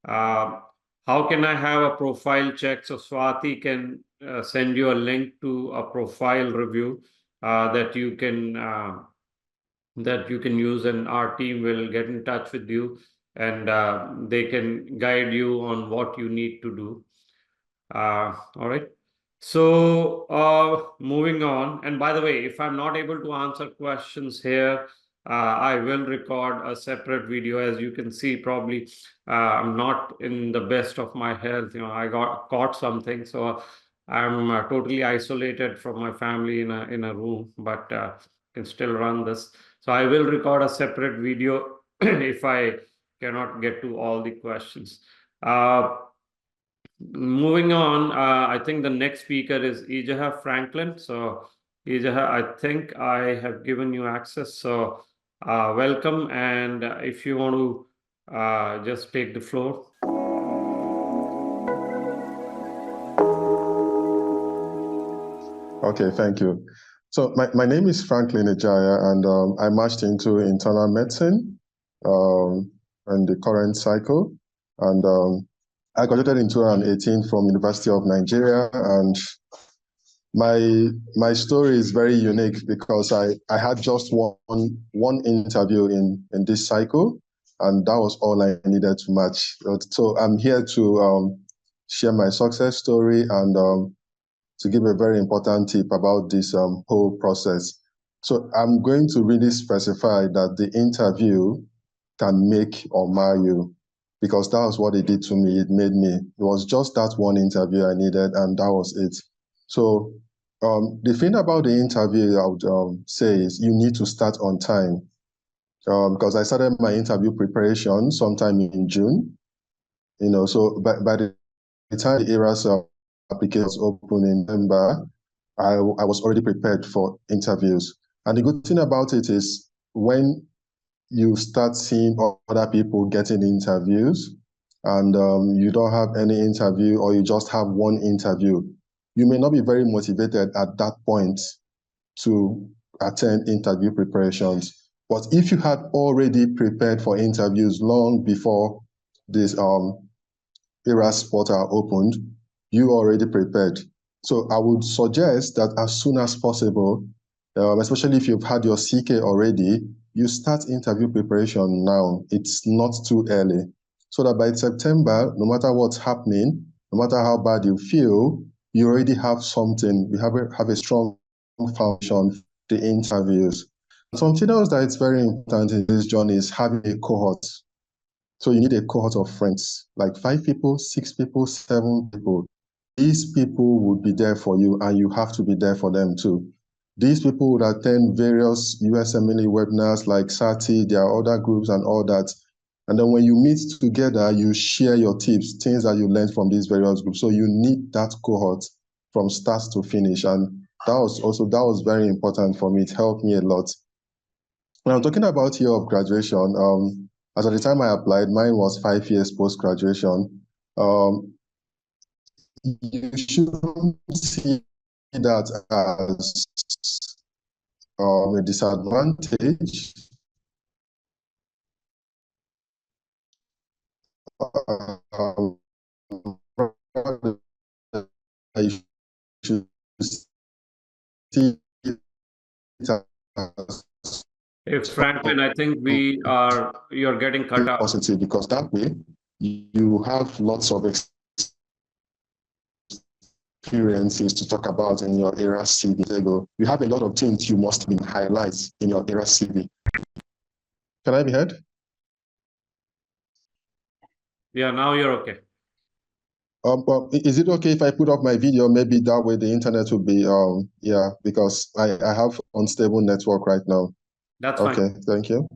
B: How can I have a profile check? So Swati can send you a link to a profile review that you can use, and our team will get in touch with you, and they can guide you on what you need to do. All right. So moving on, and by the way, if I'm not able to answer questions here, I will record a separate video. As you can see, probably I'm not in the best of my health. I caught something, so I'm totally isolated from my family in a room. But can still run this. So I will record a separate video if I cannot get to all the questions. Moving on, I think the next speaker is Ejeagha Franklin. So Ejeagha, I think I have given you access. So welcome, and if you want to just take the floor.
H: Okay, thank you. So my name is Franklin Ejeagha, and I marched into internal medicine in the current cycle. And I graduated in 2018 from University of Nigeria, and my story is very unique because I had just one interview in this cycle, and that was all I needed to match. So I'm here to share my success story and to give a very important tip about this whole process. So I'm going to really specify that the interview can make or mar you, because that was what it did to me. It made me. It was just that one interview I needed, and that was it. So the thing about the interview I would say is you need to start on time, because I started my interview preparation sometime in June. So by the time the ERAS applications open in November, I was already prepared for interviews. And the good thing about it is when you start seeing other people getting interviews and you don't have any interview, or you just have one interview, you may not be very motivated at that point to attend interview preparations. But if you had already prepared for interviews long before this ERAS portal opened, you already prepared. So I would suggest that as soon as possible, especially if you've had your CK already, you start interview preparation now. It's not too early. So that by September, no matter what's happening, no matter how bad you feel, you already have something. You have a strong foundation for the interviews. Something else that is very important in this journey is having a cohort. So you need a cohort of friends, like 5 people, 6 people, 7 people. These people would be there for you, and you have to be there for them too. These people would attend various USMLE webinars like Sarthi, there are other groups and all that. And then when you meet together, you share your tips, things that you learned from these various groups. So you need that cohort from start to finish. And that was very important for me. It helped me a lot. When I'm talking about year of graduation, as at the time I applied, mine was 5 years post-graduation. You shouldn't see that as a disadvantage. You should see it as
B: If Franklin, I think you're getting cut out.
H: positive, because that way you have lots of experiences to talk about in your ERAS CV. You have a lot of things you must highlight in your ERAS CV. Can I be heard?
B: Yeah, now you're okay.
H: Well, is it okay if I put up my video? Maybe that way the internet will be, yeah, because I have unstable network right now.
B: That's fine.
H: Okay, thank you.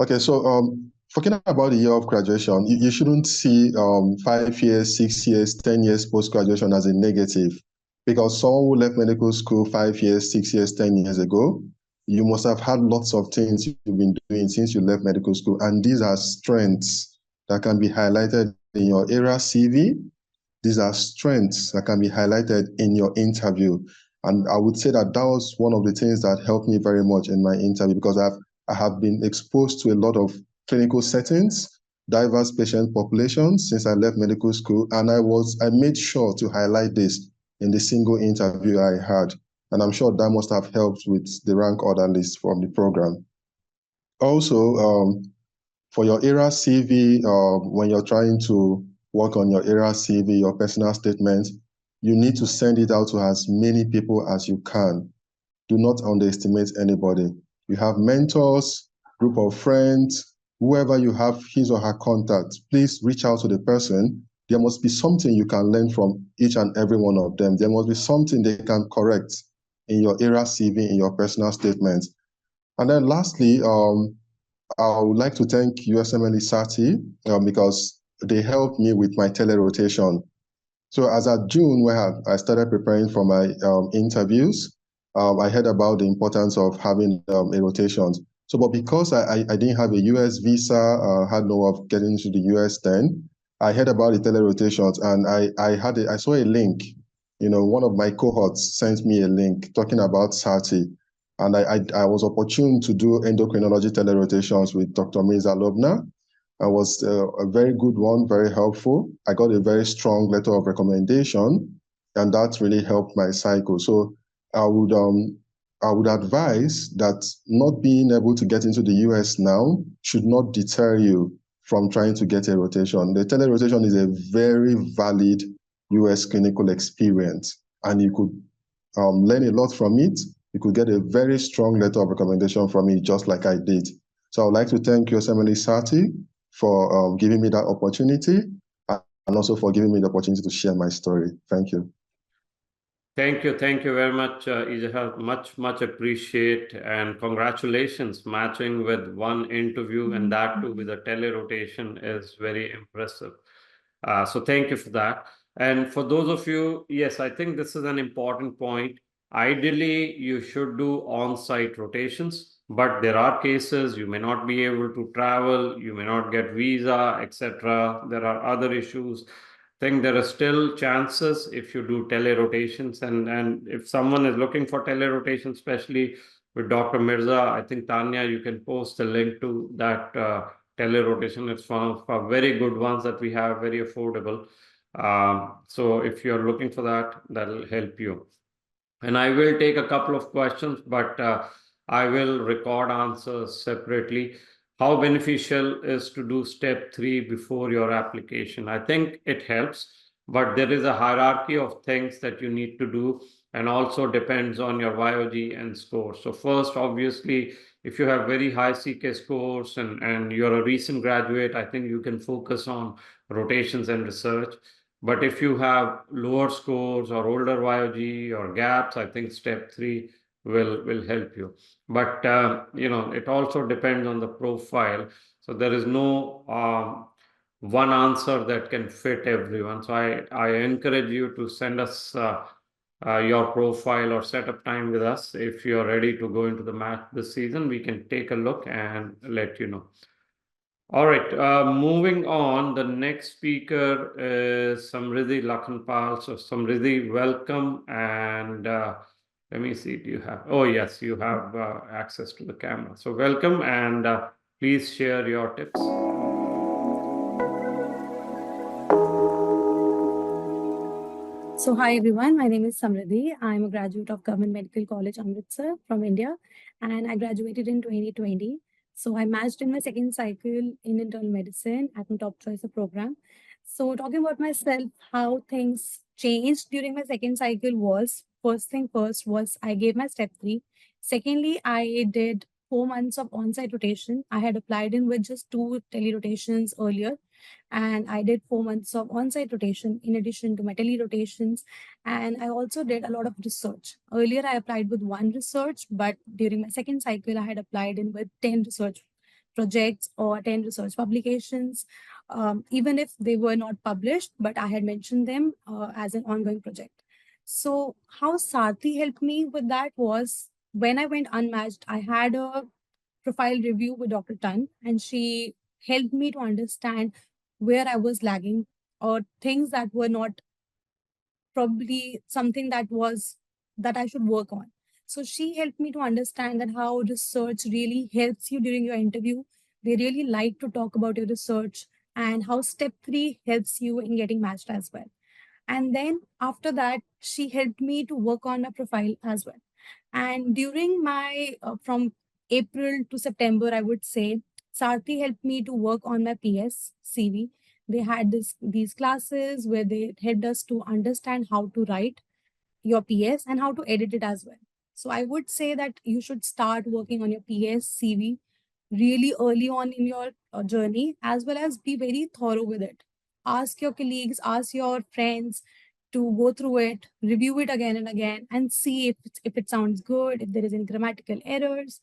H: Okay, so talking about the year of graduation, you shouldn't see 5 years, 6 years, 10 years post-graduation as a negative, because someone who left medical school 5 years, 6 years, 10 years ago, you must have had lots of things you've been doing since you left medical school, and these are strengths that can be highlighted in your ERAS CV. These are strengths that can be highlighted in your interview. And I would say that that was one of the things that helped me very much in my interview, because I have been exposed to a lot of clinical settings, diverse patient populations since I left medical school, and I made sure to highlight this in the single interview I had. And I'm sure that must have helped with the rank order list from the program. Also, for your ERAS CV, when you're trying to work on your ERAS CV, your personal statement, you need to send it out to as many people as you can. Do not underestimate anybody. You have mentors, group of friends, whoever you have his or her contact, please reach out to the person. There must be something you can learn from each and every one of them. There must be something they can correct. in your era CV, in your personal statements. And then lastly, I would like to thank USMLE Sarthi because they helped me with my tele-rotation. So as at June, where I started preparing for my interviews, I heard about the importance of having a rotation. So, but because I didn't have a US visa, had no way of getting to the US then, I heard about the tele-rotations and I saw a link. You know, one of my cohorts sent me a link talking about Sarthi. And I was opportune to do endocrinology tele-rotations with Dr. Mirza Lobna. It was a very good one, very helpful. I got a very strong letter of recommendation, and that really helped my cycle. So I would advise that not being able to get into the US now should not deter you from trying to get a rotation. The tele-rotation is a very valid US clinical experience, and you could learn a lot from it. You could get a very strong letter of recommendation from it, just like I did. So I would like to thank USMLE Sarthi for giving me that opportunity and also for giving me the opportunity to share my story. Thank you.
B: Thank you very much, Ejeagha. Much appreciate, and congratulations. Matching with one interview and that too with a tele-rotation is very impressive. So thank you for that. And for those of you, yes, I think this is an important point. Ideally, you should do on-site rotations, but there are cases you may not be able to travel, you may not get visa, etc. There are other issues. I think there are still chances if you do tele-rotations, and if someone is looking for tele-rotation, especially with Dr. Mirza, I think Tanya, you can post a link to that tele-rotation. It's one of our very good ones that we have, very affordable. So if you're looking for that, that'll help you. And I will take a couple of questions, but I will record answers separately. How beneficial is to do step 3 before your application? I think it helps, but there is a hierarchy of things that you need to do, and also depends on your YOG and score. So first, obviously, if you have very high CK scores and you're a recent graduate, I think you can focus on rotations and research. But if you have lower scores or older YOG or gaps, I think step 3 will help you. But it also depends on the profile. So there is no one answer that can fit everyone. So I encourage you to send us your profile or set up time with us. If you're ready to go into the match this season, we can take a look and let you know. All right, moving on, the next speaker is Samruddhi Lakhanpal. So Samruddhi, welcome. And let me see, do you have, oh yes, you have access to the camera. So welcome, and please share your tips.
I: So hi everyone, my name is Samruddhi. I'm a graduate of Government Medical College, Amritsar from India, and I graduated in 2020. So I matched in my second cycle in internal medicine at my top choice of program. So talking about myself, how things changed during my second cycle was, first thing first was I gave my step 3. Secondly, I did 4 months of on-site rotation. I had applied in with just 2 tele-rotations earlier, and I did 4 months of on-site rotation in addition to my tele-rotations. And I also did a lot of research. Earlier, I applied with 1 research, but during my second cycle, I had applied in with 10 research projects or 10 research publications, even if they were not published, but I had mentioned them as an ongoing project. So how Sarthi helped me with that was, when I went unmatched, I had a profile review with Dr. Tan, and she helped me to understand where I was lagging or things that were not probably something that I should work on. So she helped me to understand that how research really helps you during your interview. They really like to talk about your research, and how step 3 helps you in getting matched as well. And then after that, she helped me to work on my profile as well. And during my, from April to September, I would say, Sarthi helped me to work on my PS CV. They had these classes where they helped us to understand how to write your PS and how to edit it as well. So I would say that you should start working on your PS CV really early on in your journey, as well as be very thorough with it. Ask your colleagues, ask your friends, to go through it, review it again and again, and see if it sounds good, if there is any grammatical errors.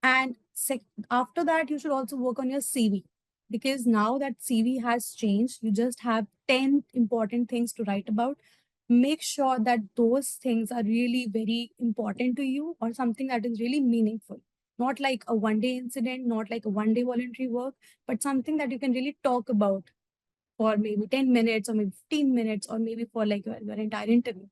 I: And after that, you should also work on your CV, because now that CV has changed, you just have 10 important things to write about. Make sure that those things are really very important to you, or something that is really meaningful. Not like a one-day incident, not like a one-day voluntary work, but something that you can really talk about for maybe 10 minutes or maybe 15 minutes or maybe for like your entire interview.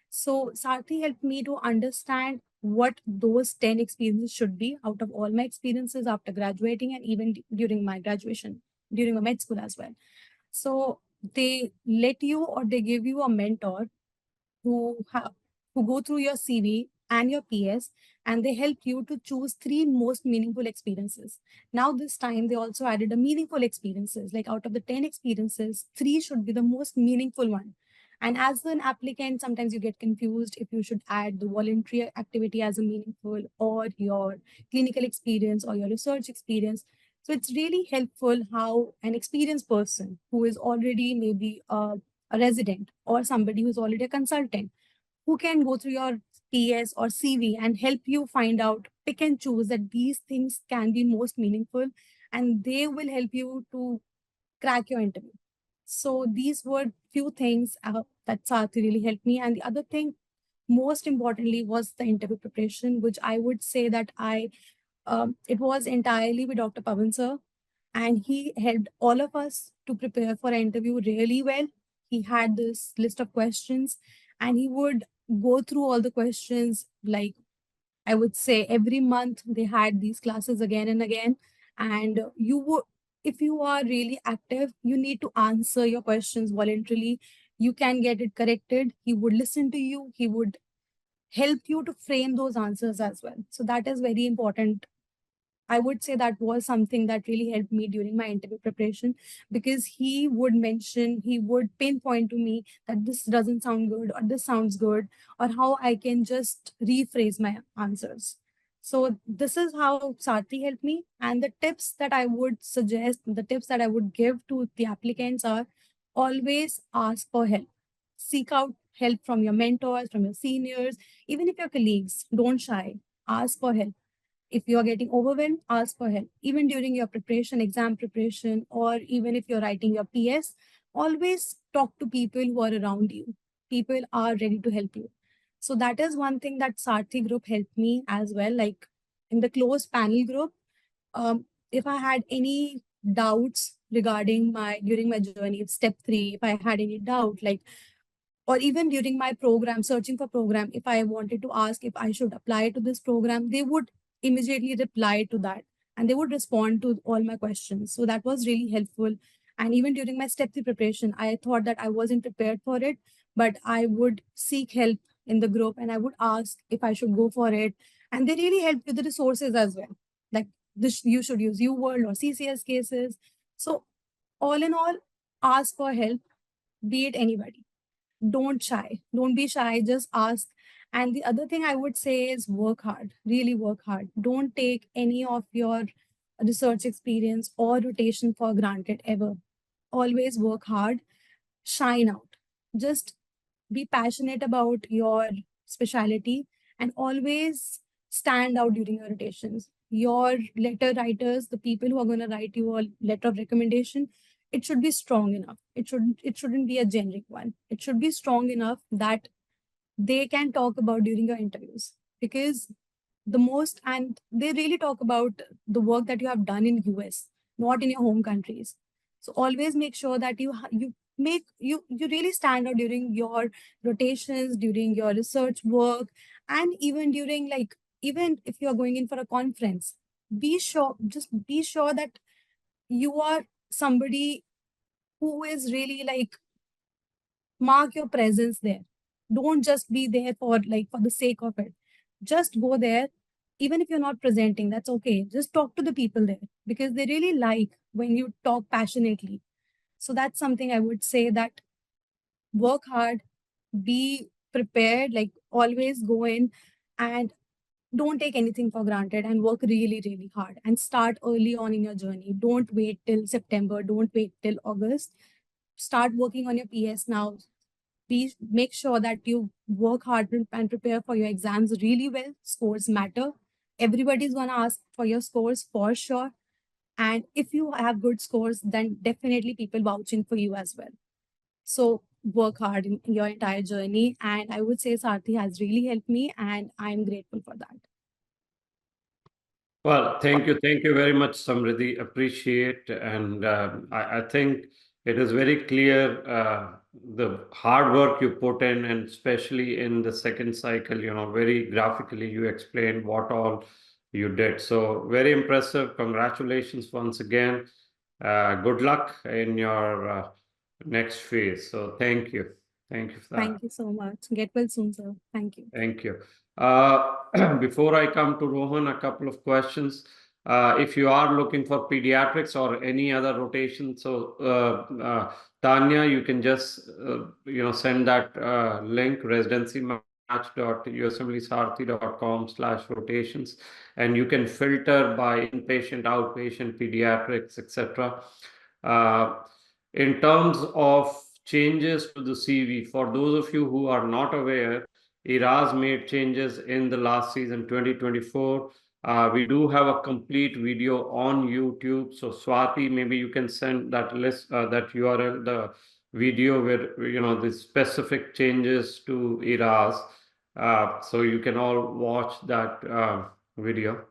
I: So Sarthi helped me to understand what those 10 experiences should be out of all my experiences after graduating, and even during my graduation, during my med school as well. So they let you, or they give you a mentor who go through your CV and your PS, and they help you to choose 3 most meaningful experiences. Now this time they also added a meaningful experiences, like out of the 10 experiences, 3 should be the most meaningful one. And as an applicant, sometimes you get confused if you should add the voluntary activity as a meaningful, or your clinical experience, or your research experience. So it's really helpful how an experienced person who is already maybe a resident, or somebody who's already a consultant, who can go through your PS or CV and help you find out, pick and choose that these things can be most meaningful, and they will help you to crack your interview. So these were few things that Sarthi really helped me. And the other thing, most importantly, was the interview preparation, which I would say that it was entirely with Dr. Pavan sir, and he helped all of us to prepare for an interview really well. He had this list of questions, and he would go through all the questions. Like, I would say every month they had these classes again and again. And if you are really active, you need to answer your questions voluntarily. You can get it corrected. He would listen to you. He would help you to frame those answers as well. So that is very important. I would say that was something that really helped me during my interview preparation, because he would pinpoint to me that this doesn't sound good, or this sounds good, or how I can just rephrase my answers. So this is how Sarthi helped me. And the tips that I would suggest, the tips that I would give to the applicants are: always ask for help. Seek out help from your mentors, from your seniors, even if your colleagues. Don't shy. Ask for help. If you are getting overwhelmed, ask for help. Even during your preparation, exam preparation, or even if you're writing your PS, always talk to people who are around you. People are ready to help you. So that is one thing that Sarthi group helped me as well. Like in the closed panel group, if I had any doubts regarding during my journey, step 3, if I had any doubt, like, or even during my program, searching for program, if I wanted to ask if I should apply to this program, they would immediately reply to that, and they would respond to all my questions. So that was really helpful. And even during my step 3 preparation, I thought that I wasn't prepared for it, but I would seek help in the group, and I would ask if I should go for it. And they really helped with the resources as well. Like this, you should use UWorld or CCS cases. So all in all, ask for help, be it anybody. Don't shy. Don't be shy. Just ask. And the other thing I would say is work hard. Really work hard. Don't take any of your research experience or rotation for granted ever. Always work hard. Shine out. Just be passionate about your specialty, and always stand out during your rotations. Your letter writers, the people who are going to write you a letter of recommendation, it should be strong enough. It shouldn't be a generic one. It should be strong enough that they can talk about during your interviews, because and they really talk about the work that you have done in US, not in your home countries. So always make sure that you really stand out during your rotations, during your research work, and even during, like, even if you are going in for a conference, be sure that you are somebody who is really, like, mark your presence there. Don't just be there for the sake of it. Just go there. Even if you're not presenting, that's okay. Just talk to the people there, because they really like when you talk passionately. So that's something I would say, that work hard, be prepared, like always go in, and don't take anything for granted, and work really, really hard, and start early on in your journey. Don't wait till September. Don't wait till August. Start working on your PS now. please make sure that you work hard and prepare for your exams really well. Scores matter. Everybody's going to ask for your scores for sure. And if you have good scores, then definitely people vouching for you as well. So work hard in your entire journey. And I would say Sarthi has really helped me, and I'm grateful for that.
B: Well, thank you. Thank you very much, Samruddhi. Appreciate. And I think it is very clear the hard work you put in, and especially in the second cycle, very graphically you explained what all you did. So very impressive. Congratulations once again. Good luck in your next phase. So thank you. Thank you for that.
I: Thank you so much. Get well soon, sir. Thank you.
B: Thank you. Before I come to Rohan, a couple of questions. If you are looking for pediatrics or any other rotation, so Tanya, you can just send that link, residencymatch.usmlesarthi.com/rotations, and you can filter by inpatient, outpatient, pediatrics, etc. In terms of changes to the CV, for those of you who are not aware, IRAS made changes in the last season 2024. We do have a complete video on YouTube. So Swati, maybe you can send that list, that URL, the video where the specific changes to IRAS. So you can all watch that video.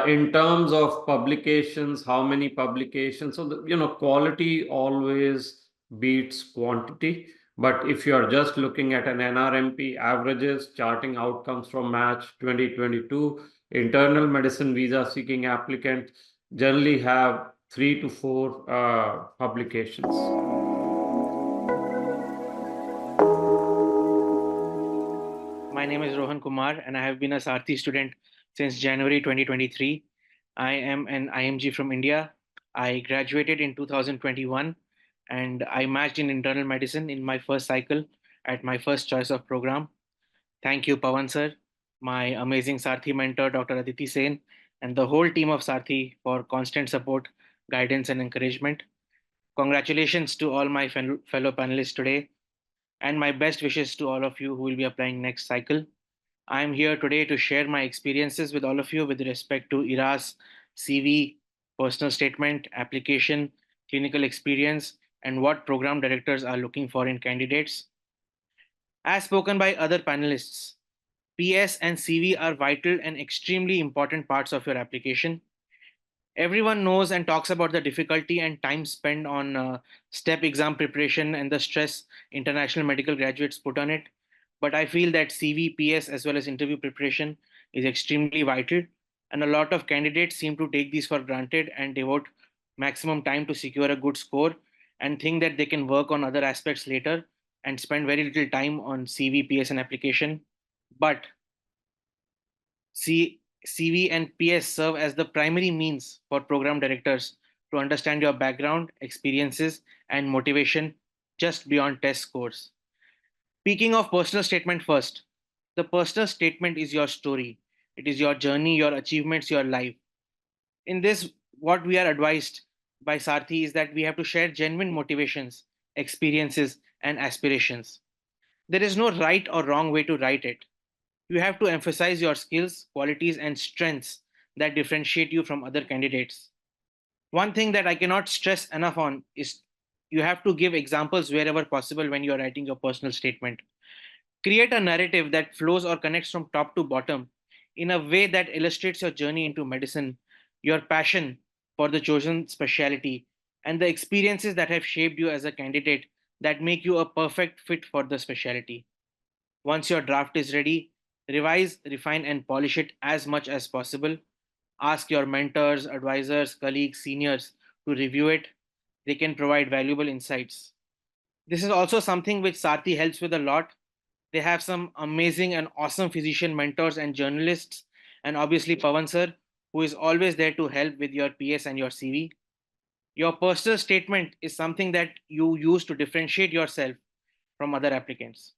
B: In terms of publications, how many publications? So quality always beats quantity. But if you are just looking at an NRMP averages, charting outcomes from Match 2022, internal medicine visa seeking applicant generally have 3 to 4 publications.
J: My name is Rohan Kumar, and I have been a Sarthi student since January 2023. I am an IMG from India. I graduated in 2021, and I matched in internal medicine in my first cycle at my first choice of program. Thank you, Pawan sir, my amazing Sarthi mentor, Dr. Aditi Sen, and the whole team of Sarthi for constant support, guidance, and encouragement. Congratulations to all my fellow panelists today, and my best wishes to all of you who will be applying next cycle. I'm here today to share my experiences with all of you with respect to IRAS, CV, personal statement, application, clinical experience, and what program directors are looking for in candidates. As spoken by other panelists, PS and CV are vital and extremely important parts of your application. Everyone knows and talks about the difficulty and time spent on STEP exam preparation and the stress international medical graduates put on it. But I feel that CV, PS, as well as interview preparation is extremely vital. And a lot of candidates seem to take these for granted and devote maximum time to secure a good score and think that they can work on other aspects later and spend very little time on CV, PS, and application. But CV and PS serve as the primary means for program directors to understand your background, experiences, and motivation just beyond test scores. Speaking of personal statement first, the personal statement is your story. It is your journey, your achievements, your life. In this, what we are advised by Sarthi is that we have to share genuine motivations, experiences, and aspirations. There is no right or wrong way to write it. You have to emphasize your skills, qualities, and strengths that differentiate you from other candidates. One thing that I cannot stress enough on is you have to give examples wherever possible when you're writing your personal statement. Create a narrative that flows or connects from top to bottom in a way that illustrates your journey into medicine, your passion for the chosen specialty, and the experiences that have shaped you as a candidate that make you a perfect fit for the specialty. Once your draft is ready, revise, refine, and polish it as much as possible. Ask your mentors, advisors, colleagues, seniors to review it. They can provide valuable insights. This is also something which Sarthi helps with a lot. They have some amazing and awesome physician mentors and journalists, and obviously Pawan sir, who is always there to help with your PS and your CV. Your personal statement is something that you use to differentiate yourself from other applicants.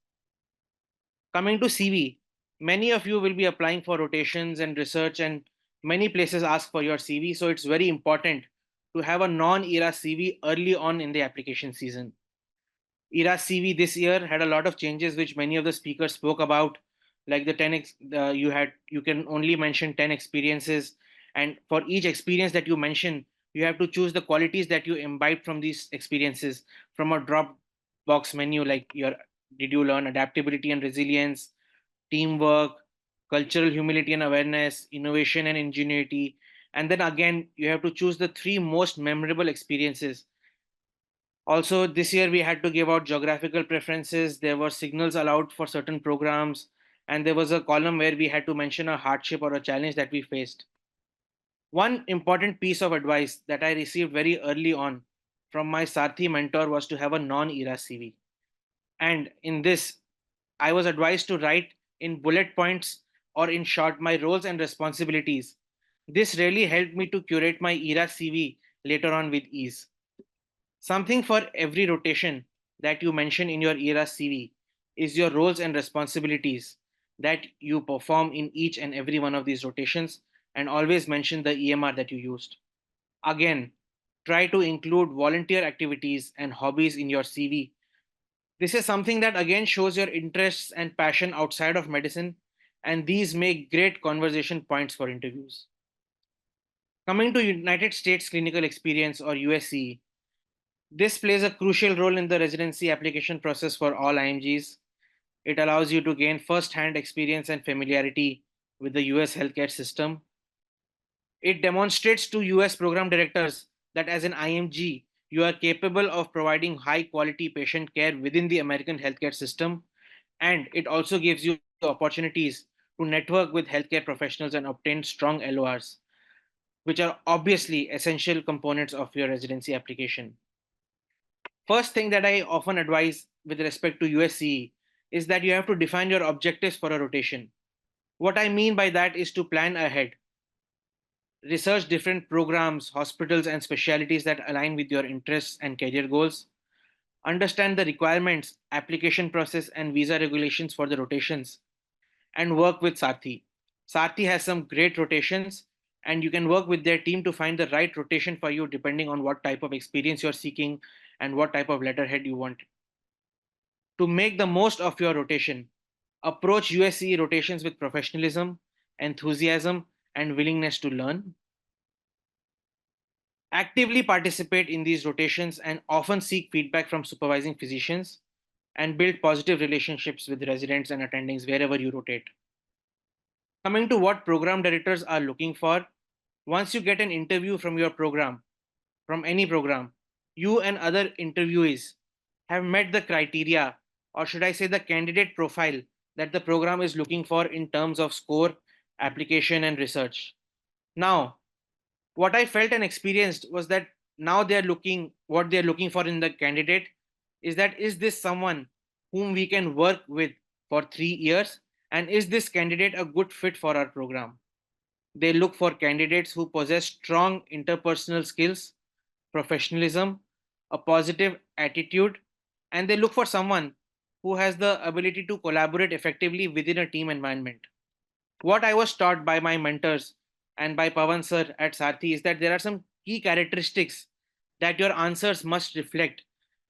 J: Coming to CV, many of you will be applying for rotations and research, and many places ask for your CV. So it's very important to have a non-ERA CV early on in the application season. ERA CV this year had a lot of changes, which many of the speakers spoke about, like the 10 you can only mention 10 experiences, and for each experience that you mention, you have to choose the qualities that you imbibe from these experiences from a drop box menu, like your did you learn adaptability and resilience, teamwork, cultural humility and awareness, innovation and ingenuity. And then again, you have to choose the three most memorable experiences. Also, this year we had to give out geographical preferences. There were signals allowed for certain programs, and there was a column where we had to mention a hardship or a challenge that we faced. One important piece of advice that I received very early on from my Sarthi mentor was to have a non-ERA CV. And in this, I was advised to write in bullet points or in short my roles and responsibilities. This really helped me to curate my ERA CV later on with ease. Something for every rotation that you mention in your ERA CV is your roles and responsibilities that you perform in each and every one of these rotations, and always mention the EMR that you used. Again, try to include volunteer activities and hobbies in your CV. This is something that again shows your interests and passion outside of medicine, and these make great conversation points for interviews. Coming to United States Clinical Experience or USCE, this plays a crucial role in the residency application process for all IMGs. It allows you to gain first-hand experience and familiarity with the US healthcare system. It demonstrates to US program directors that as an IMG, you are capable of providing high-quality patient care within the American healthcare system. And it also gives you opportunities to network with healthcare professionals and obtain strong LORs, which are obviously essential components of your residency application. First thing that I often advise with respect to USCE is that you have to define your objectives for a rotation. What I mean by that is to plan ahead. Research different programs, hospitals, and specialties that align with your interests and career goals. Understand the requirements, application process, and visa regulations for the rotations, and work with Sarthi. Sarthi has some great rotations, and you can work with their team to find the right rotation for you depending on what type of experience you're seeking and what type of letterhead you want. To make the most of your rotation, approach USCE rotations with professionalism, enthusiasm, and willingness to learn. Actively participate in these rotations and often seek feedback from supervising physicians, and build positive relationships with residents and attendings wherever you rotate. Coming to what program directors are looking for, once you get an interview from your program, from any program, you and other interviewees have met the criteria, or should I say the candidate profile that the program is looking for in terms of score, application, and research. Now, what I felt and experienced was that now what they're looking for in the candidate is that is this someone whom we can work with for 3 years, and is this candidate a good fit for our program? They look for candidates who possess strong interpersonal skills, professionalism, a positive attitude, and they look for someone who has the ability to collaborate effectively within a team environment. What I was taught by my mentors and by Pawan sir at Sarthi is that there are some key characteristics that your answers must reflect,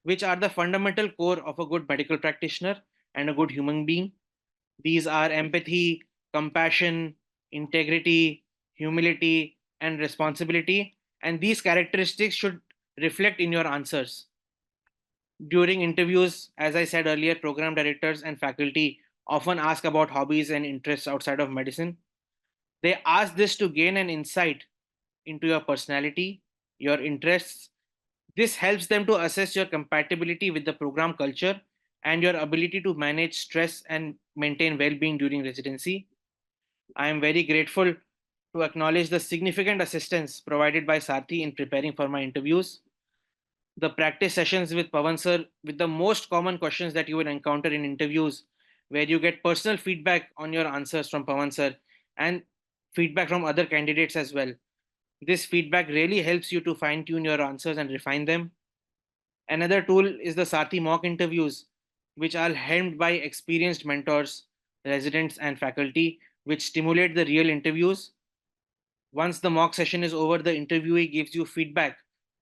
J: which are the fundamental core of a good medical practitioner and a good human being. These are empathy, compassion, integrity, humility, and responsibility. And these characteristics should reflect in your answers. During interviews, as I said earlier, program directors and faculty often ask about hobbies and interests outside of medicine. They ask this to gain an insight into your personality, your interests. This helps them to assess your compatibility with the program culture and your ability to manage stress and maintain well-being during residency. I am very grateful to acknowledge the significant assistance provided by Sarthi in preparing for my interviews. The practice sessions with Pawan sir with the most common questions that you will encounter in interviews, where you get personal feedback on your answers from Pawan sir and feedback from other candidates as well. This feedback really helps you to fine tune your answers and refine them. Another tool is the Sarthi mock interviews, which are helmed by experienced mentors, residents, and faculty, which stimulate the real interviews. Once the mock session is over, the interviewee gives you feedback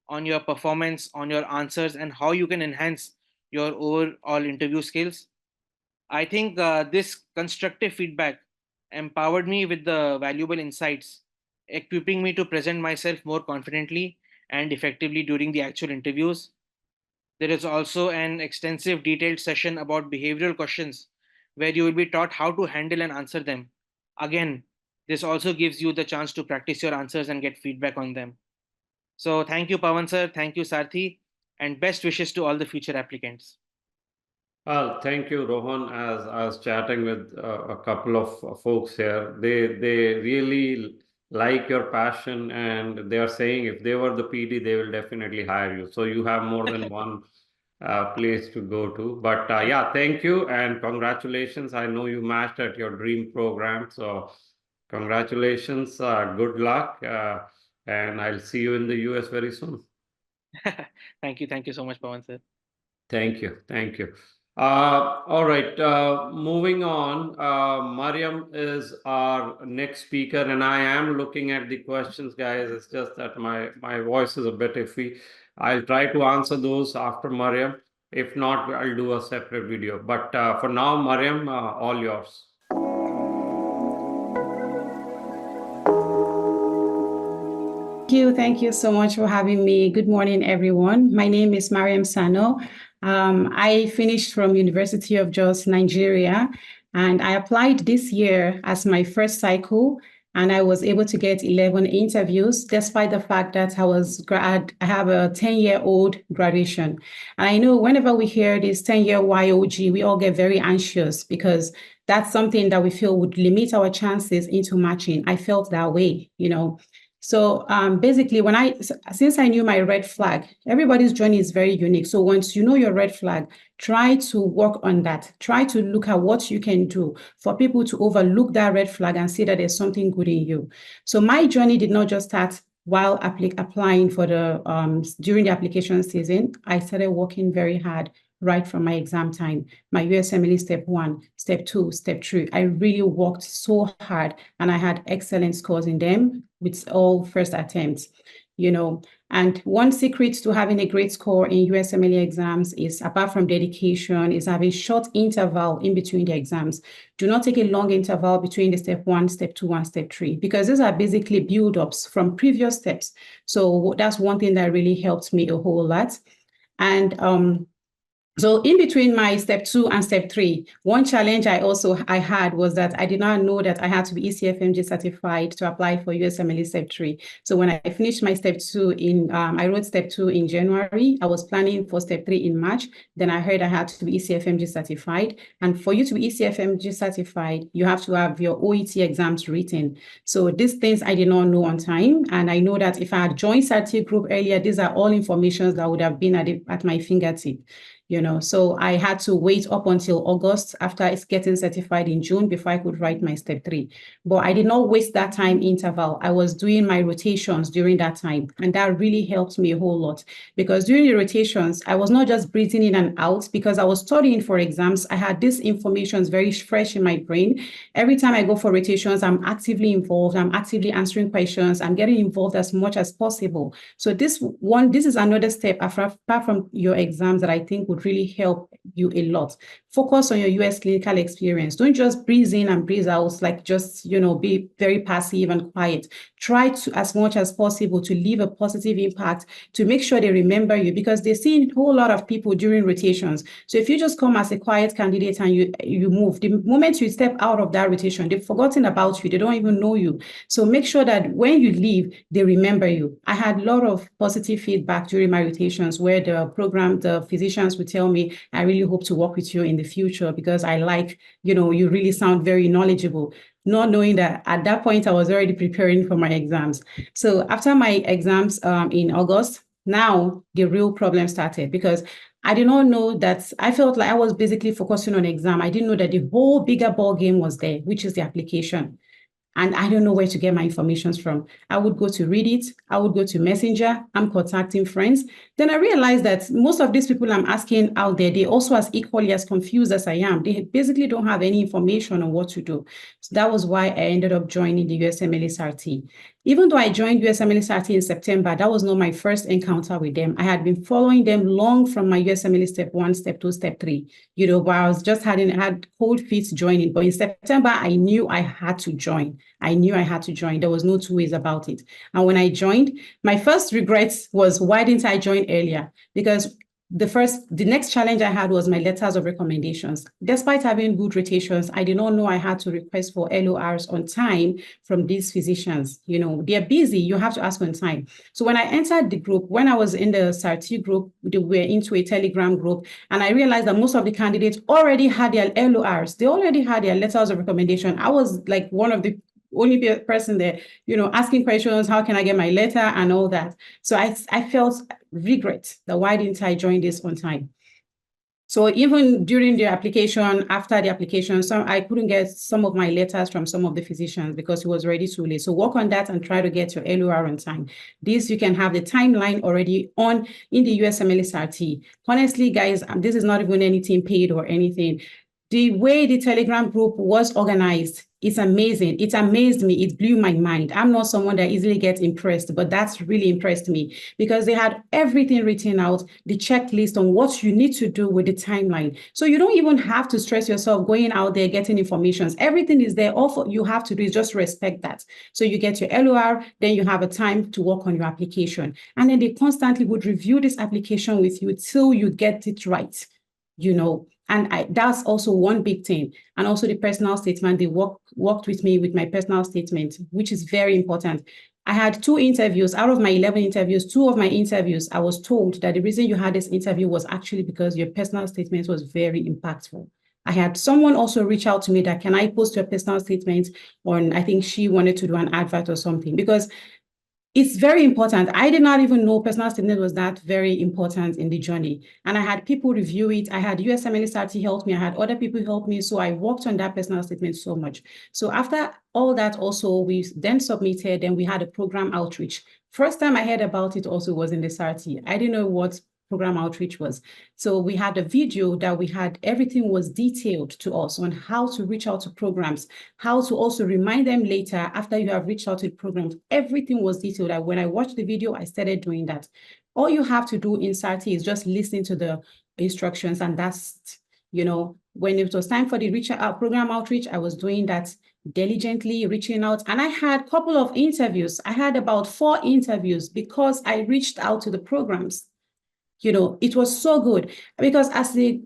J: on your performance, on your answers, and how you can enhance your overall interview skills. I think this constructive feedback empowered me with the valuable insights, equipping me to present myself more confidently and effectively during the actual interviews. There is also an extensive detailed session about behavioral questions where you will be taught how to handle and answer them. Again, this also gives you the chance to practice your answers and get feedback on them. So thank you, Pawan sir. Thank you, Sarthi, and best wishes to all the future applicants.
B: Well, thank you, Rohan. As I was chatting with a couple of folks here, they really like your passion, and they are saying if they were the PD, they will definitely hire you. So you have more than one place to go to. But yeah, thank you and congratulations. I know you matched at your dream program, so congratulations. Good luck, and I'll see you in the US very soon.
J: Thank you so much, Pawan sir.
B: Thank you. Thank you. All right. Moving on. Mariam is our next speaker, and I am looking at the questions, guys. It's just that my voice is a bit iffy. I'll try to answer those after Mariam. If not, I'll do a separate video. But for now, Mariam, all yours.
K: Thank you so much for having me. Good morning, everyone. My name is Mariam Sanoh. I finished from University of Jos, Nigeria, and I applied this year as my first cycle, and I was able to get 11 interviews, despite the fact that I have a 10-year-old graduation. And I know whenever we hear this 10-year YOG, we all get very anxious because that's something that we feel would limit our chances into matching. I felt that way, So basically, since I knew my red flag, everybody's journey is very unique. So once you know your red flag, try to work on that. Try to look at what you can do for people to overlook that red flag and see that there's something good in you. So my journey did not just start while applying for during the application season. I started working very hard right from my exam time, my USMLE step 1, step 2, step 3. I really worked so hard and I had excellent scores in them with all first attempts, And one secret to having a great score in USMLE exams is, apart from dedication, is having short interval in between the exams. Do not take a long interval between the step 1, step 2, and step 3, because these are basically build-ups from previous steps. So that's one thing that really helped me a whole lot. And so in between my step 2 and step 3, one challenge I had was that I did not know that I had to be ECFMG certified to apply for USMLE step 3. So when I finished my step 2 I wrote step 2 in January. I was planning for step 3 in March. Then I heard I had to be ECFMG certified. And for you to be ECFMG certified, you have to have your OET exams written. So these things I did not know on time. And I know that if I had joined Sarthi group earlier, these are all information that would have been at my fingertip. So I had to wait up until August after getting certified in June before I could write my step 3. But I did not waste that time interval. I was doing my rotations during that time. And that really helped me a whole lot, because during the rotations, I was not just breathing in and out because I was studying for exams. I had this information very fresh in my brain. Every time I go for rotations, I'm actively involved. I'm actively answering questions. I'm getting involved as much as possible. So this is another step apart from your exams that I think would really help you a lot. Focus on your US clinical experience. Don't just breathe in and breathe out, like just, be very passive and quiet. Try to, as much as possible, to leave a positive impact, to make sure they remember you, because they see a whole lot of people during rotations. So if you just come as a quiet candidate and you move, the moment you step out of that rotation, they've forgotten about you. They don't even know you. So make sure that when you leave, they remember you. I had a lot of positive feedback during my rotations where the physicians would tell me, I really hope to work with you in the future because I like, you really sound very knowledgeable. Not knowing that at that point, I was already preparing for my exams. So after my exams in August, now the real problem started, because I did not know that. I felt like I was basically focusing on exam. I didn't know that the whole bigger ball game was there, which is the application. And I don't know where to get my information from. I would go to Reddit. I would go to Messenger. I'm contacting friends. Then I realized that most of these people I'm asking out there, they also as equally as confused as I am. They basically don't have any information on what to do. So that was why I ended up joining the USMLE Sarthi. Even though I joined USMLE Sarthi in September, that was not my first encounter with them. I had been following them long from my USMLE step 1, step 2, step 3, but I was just had cold feet joining. But in September, I knew I had to join. There was no two ways about it. And when I joined, my first regret was, why didn't I join earlier? Because the next challenge I had was my letters of recommendations. Despite having good rotations, I did not know I had to request for LORs on time from these physicians. They're busy, you have to ask on time. So when I entered the group, when I was in the Sarthi group, they were into a Telegram group, and I realized that most of the candidates already had their LORs. They already had their letters of recommendation. I was like one of the only person there, asking questions, how can I get my letter and all that. So I felt regret that why didn't I join this on time? So even during the application, after the application, I couldn't get some of my letters from some of the physicians because it was already too late. So work on that and try to get your LOR on time. This, you can have the timeline already in the USMLE Sarthi. Honestly, guys, this is not even anything paid or anything. The way the Telegram group was organized, it's amazing. It amazed me. It blew my mind. I'm not someone that easily gets impressed, but that's really impressed me because they had everything written out, the checklist on what you need to do with the timeline. So you don't even have to stress yourself going out there, getting information. Everything is there. All you have to do is just respect that. So you get your LOR, then you have a time to work on your application. And then they constantly would review this application with you till you get it right, And that's also one big thing. And also the personal statement, they worked with me with my personal statement, which is very important. I had 2 interviews. Out of my 11 interviews, 2 of my interviews, I was told that the reason you had this interview was actually because your personal statement was very impactful. I had someone also reach out to me that, can I post your personal statement on, I think she wanted to do an advert or something, because it's very important. I did not even know personal statement was that very important in the journey. And I had people review it. I had USMLE Sarthi help me. I had other people help me. So I worked on that personal statement so much. So after all that also, we then submitted, and we had a program outreach. First time I heard about it also was in the Sarthi. I didn't know what program outreach was. So we had a video that we had, everything was detailed to us on how to reach out to programs, how to also remind them later after you have reached out to the programs. Everything was detailed. When I watched the video, I started doing that. All you have to do in Sarthi is just listen to the instructions, and that's, when it was time for the program outreach, I was doing that diligently, reaching out. And I had a couple of interviews. I had about 4 interviews because I reached out to the programs. It was so good because as the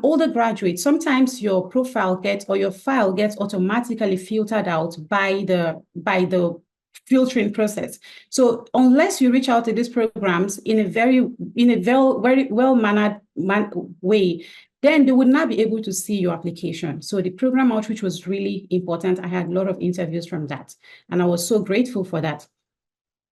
K: older graduate, sometimes your profile gets, or your file gets automatically filtered out by the filtering process. So unless you reach out to these programs in a very well-mannered way, then they would not be able to see your application. So the program outreach was really important. I had a lot of interviews from that, and I was so grateful for that.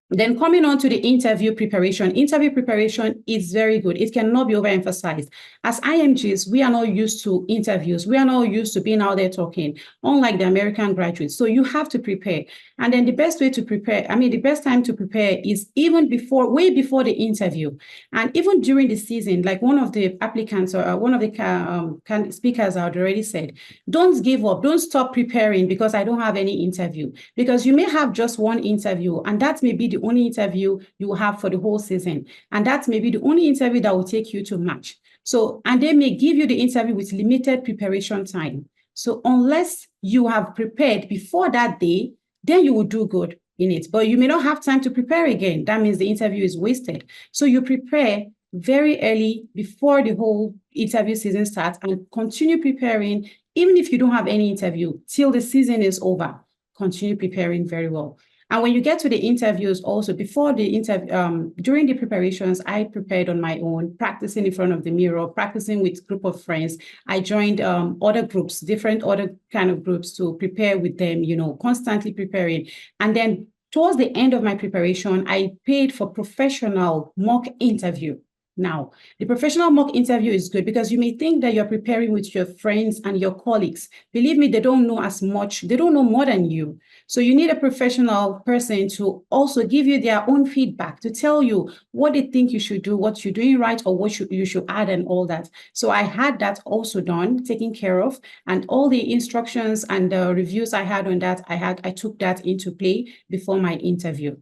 K: Then coming on to the interview preparation. Interview preparation is very good. It cannot be overemphasized. As IMGs, we are not used to interviews. We are not used to being out there talking, unlike the American graduates. So you have to prepare. And then the best way to prepare, the best time to prepare is even way before the interview. And even during the season, like one of the applicants or one of the speakers had already said, don't give up. Don't stop preparing because I don't have any interview. Because you may have just one interview, and that may be the only interview you will have for the whole season. And that may be the only interview that will take you to match. So, and they may give you the interview with limited preparation time. So unless you have prepared before that day, then you will do good in it. But you may not have time to prepare again. That means the interview is wasted. So you prepare very early before the whole interview season starts and continue preparing, even if you don't have any interview, till the season is over. Continue preparing very well. And when you get to the interviews also, before the interview, during the preparations, I prepared on my own, practicing in front of the mirror, practicing with a group of friends. I joined other groups, different other kind of groups to prepare with them, constantly preparing. And then towards the end of my preparation, I paid for professional mock interview. Now, the professional mock interview is good because you may think that you're preparing with your friends and your colleagues. Believe me, they don't know as much. They don't know more than you. So you need a professional person to also give you their own feedback, to tell you what they think you should do, what you're doing right, or what you should add and all that. So I had that also done, taken care of, and all the instructions and the reviews I had on that, I took that into play before my interview.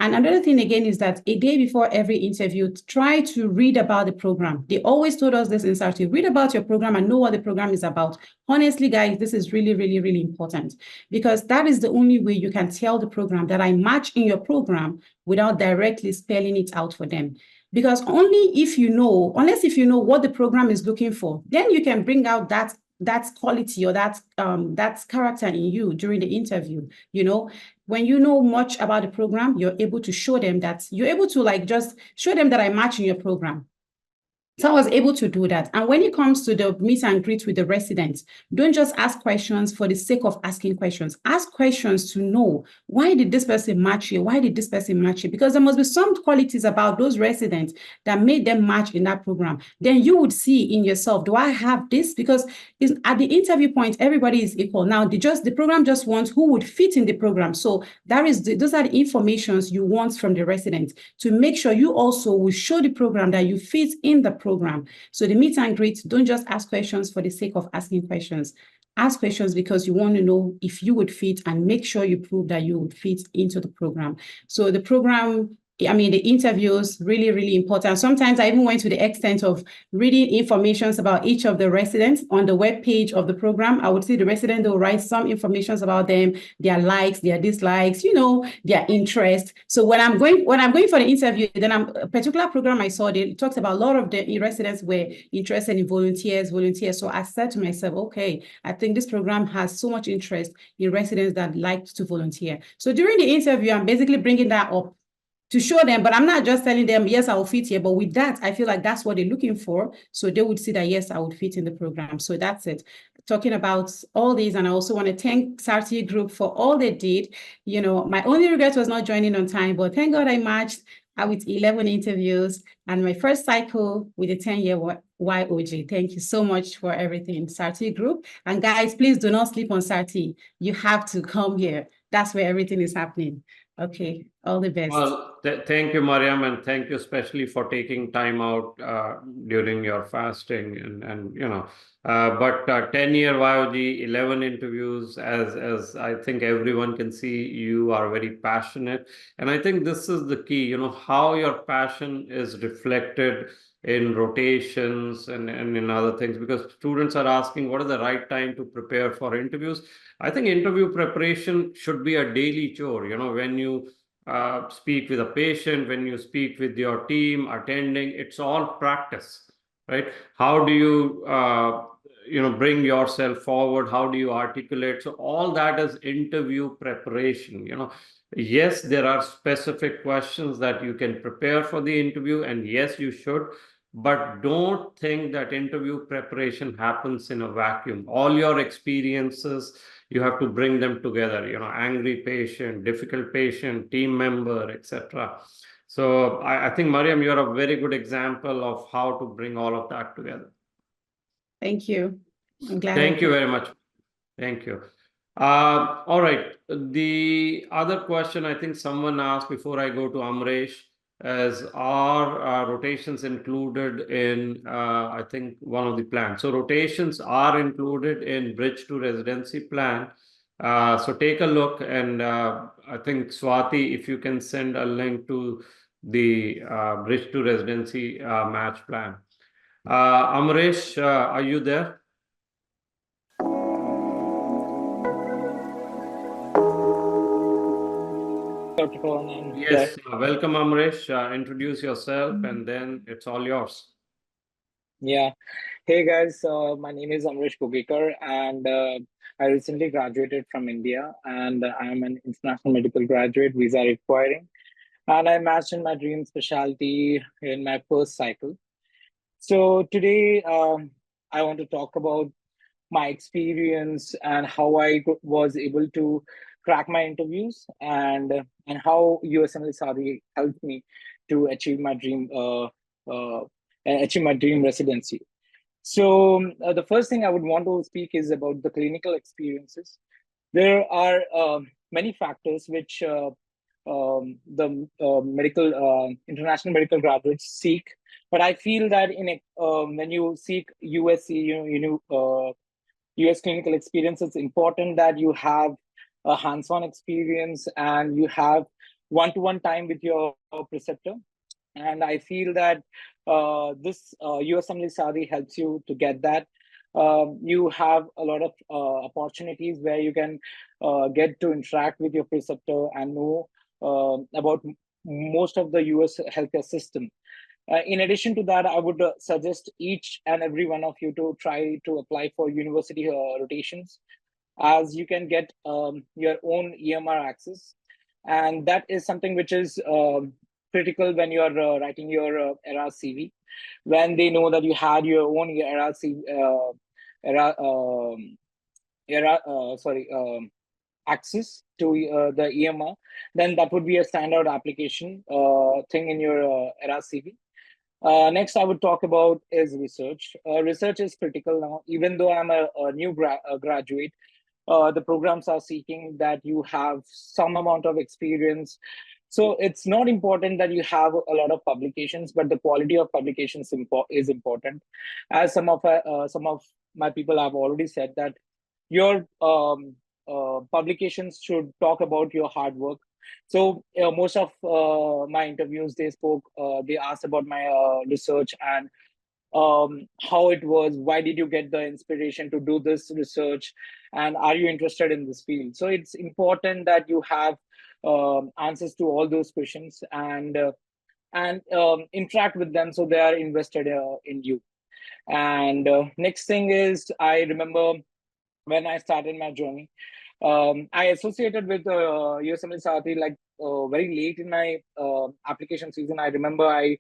K: And another thing again is that a day before every interview, try to read about the program. They always told us this in Sarthi, read about your program and know what the program is about. Honestly, guys, this is really, really, really important because that is the only way you can tell the program that I match in your program without directly spelling it out for them. Because only if you know, unless if you know what the program is looking for, then you can bring out that quality or that character in you during the interview. You know, when you know much about the program, you're able to show them that you're able to like just show them that I match in your program. So I was able to do that. And when it comes to the meet and greet with the residents, don't just ask questions for the sake of asking questions. Ask questions to know, why did this person match here? Why did this person match here? Because there must be some qualities about those residents that made them match in that program. Then you would see in yourself, do I have this? Because at the interview point, everybody is equal. Now, the program just wants who would fit in the program. So those are the informations you want from the residents to make sure you also will show the program that you fit in the program. So the meet and greet, don't just ask questions for the sake of asking questions. Ask questions because you want to know if you would fit and make sure you prove that you would fit into the program. So the program, I mean, the interviews, really, really important. Sometimes I even went to the extent of reading information about each of the residents on the web page of the program. I would see the resident, they'll write some information about them, their likes, their dislikes, you know, their interest. So when I'm going for the interview, then a particular program I saw, they talked about a lot of the residents were interested in volunteers. So I said to myself, okay, I think this program has so much interest in residents that like to volunteer. So during the interview, I'm basically bringing that up to show them, but I'm not just telling them, yes, I will fit here. But with that, I feel like that's what they're looking for. So they would see that, yes, I would fit in the program. So that's it. Talking about all these, and I also want to thank Sarthi Group for all they did. You know, my only regret was not joining on time, but thank God I matched with 11 interviews and my first cycle with a 10-year YOG. Thank you so much for everything, Sarthi Group. And guys, please do not sleep on Sarthi. You have to come here. That's where everything is happening. Okay, all the best.
B: Well, thank you, Mariam, and thank you especially for taking time out during your fasting and you know. But 10-year YOG, 11 interviews, as I think everyone can see, you are very passionate. And I think this is the key, you know, how your passion is reflected in rotations and in other things, because students are asking what is the right time to prepare for interviews. I think interview preparation should be a daily chore, you know, when you speak with a patient, when you speak with your team, attending, it's all practice, right? How do you, you know, bring yourself forward? How do you articulate? So all that is interview preparation, you know. Yes, there are specific questions that you can prepare for the interview, and yes, you should. But don't think that interview preparation happens in a vacuum. All your experiences, you have to bring them together, you know, angry patient, difficult patient, team member, etc. So I think, Mariam, you're a very good example of how to bring all of that together.
K: Thank you. I'm glad.
B: Thank you very much. Thank you. All right. The other question I think someone asked before I go to Amresh, as are rotations included in, I think, one of the plans. So rotations are included in Bridge to Residency plan. So take a look, and I think, Swati, if you can send a link to the Bridge to Residency match plan. Amresh, are you there? Yes, welcome, Amresh. Introduce yourself, and then it's all yours.
L: Yeah. Hey, guys. My name is Amresh Gogikar, and I recently graduated from India, and I am an international medical graduate, visa requiring, and I matched in my dream specialty in my first cycle. So today, I want to talk about my experience and how I was able to crack my interviews, and how USMLE Sarthi helped me to achieve my dream achieve my dream residency. So the first thing I would want to speak is about the clinical experiences. There are many factors which the international medical graduates seek, but I feel that when you seek USCE, US clinical experience, it's important that you have a hands-on experience and you have one-to-one time with your preceptor. And I feel that this USMLE Sarthi helps you to get that. You have a lot of opportunities where you can get to interact with your preceptor and know about most of the US healthcare system. In addition to that, I would suggest each and every one of you to try to apply for university rotations, as you can get your own EMR access. And that is something which is critical when you are writing your ERA CV. When they know that you had your own ERA CV, access to the EMR, then that would be a standout application thing in your ERA CV. Next, I would talk about is research. Research is critical now. Even though I'm a new graduate, the programs are seeking that you have some amount of experience. So it's not important that you have a lot of publications, but the quality of publications is important. As some of my people have already said, that your publications should talk about your hard work. So most of my interviews, they asked about my research and how it was, why did you get the inspiration to do this research, and are you interested in this field? So it's important that you have answers to all those questions and interact with them so they are invested in you. And next thing is, I remember when I started my journey, I associated with USMLE Sarthi like very late in my application season. I remember I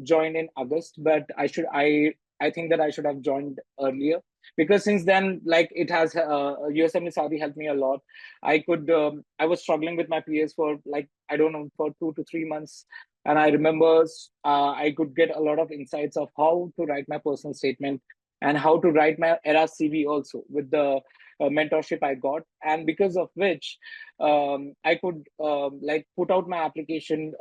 L: joined in August, but I think that I should have joined earlier, because since then, like, it has USMLE Sarthi helped me a lot. I was struggling with my PS for, like, I don't know, for 2 to 3 months. And I remember I could get a lot of insights of how to write my personal statement and how to write my ERA CV also with the mentorship I got. And because of which I could like put out my application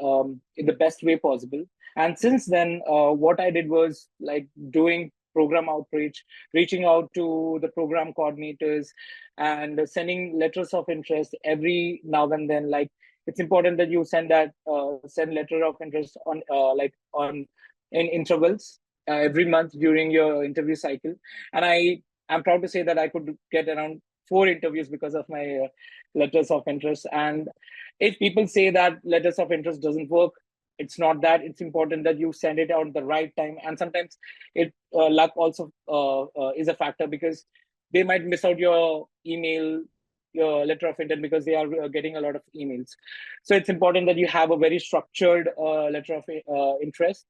L: in the best way possible. And since then, what I did was like doing program outreach, reaching out to the program coordinators and sending letters of interest every now and then. Like, it's important that you send letter of interest on in intervals every month during your interview cycle. And I'm proud to say that I could get around 4 interviews because of my letters of interest. And if people say that letters of interest doesn't work, it's not that. It's important that you send it out at the right time. And sometimes luck also is a factor, because they might miss out your email, your letter of intent, because they are getting a lot of emails. So it's important that you have a very structured letter of interest.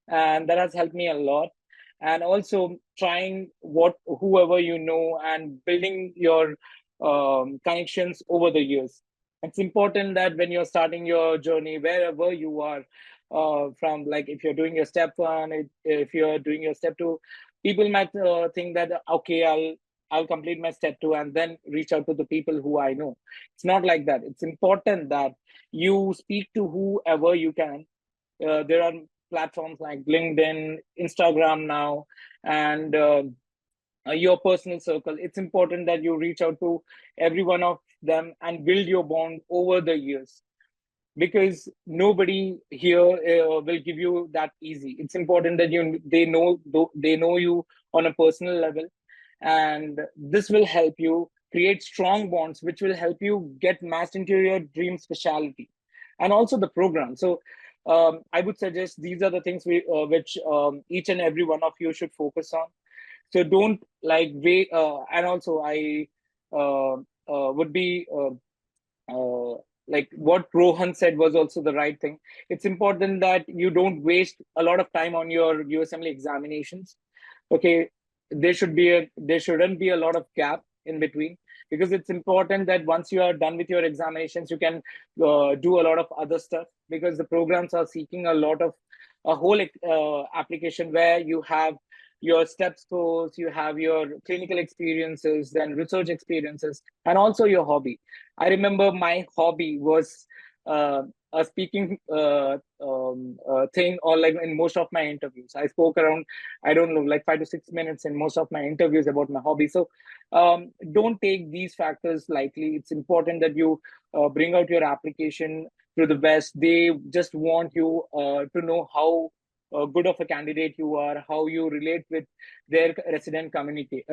L: And that has helped me a lot. And also trying whoever you know and building your connections over the years. It's important that when you're starting your journey, wherever you are from, like if you're doing your step 1, if you're doing your step 2, people might think that, okay, I'll complete my step 2 and then reach out to the people who I know. It's not like that. It's important that you speak to whoever you can. There are platforms like LinkedIn, Instagram now, and your personal circle. It's important that you reach out to every one of them and build your bond over the years, because nobody here will give you that easy. It's important that they know you on a personal level, and this will help you create strong bonds, which will help you get matched into your dream specialty and also the program. So I would suggest these are the things which each and every one of you should focus on. So don't like wait. And also I would be like what Rohan said was also the right thing. It's important that you don't waste a lot of time on your USMLE examinations. Okay, there shouldn't be a lot of gap in between. because it's important that once you are done with your examinations, you can do a lot of other stuff, because the programs are seeking a whole application where you have your step scores, you have your clinical experiences, then research experiences, and also your hobby. I remember my hobby was a speaking thing, or like in most of my interviews. I spoke around, I don't know, like 5 to 6 minutes in most of my interviews about my hobby. So don't take these factors lightly. It's important that you bring out your application to the best. They just want you to know how good of a candidate you are, how you relate with their resident community.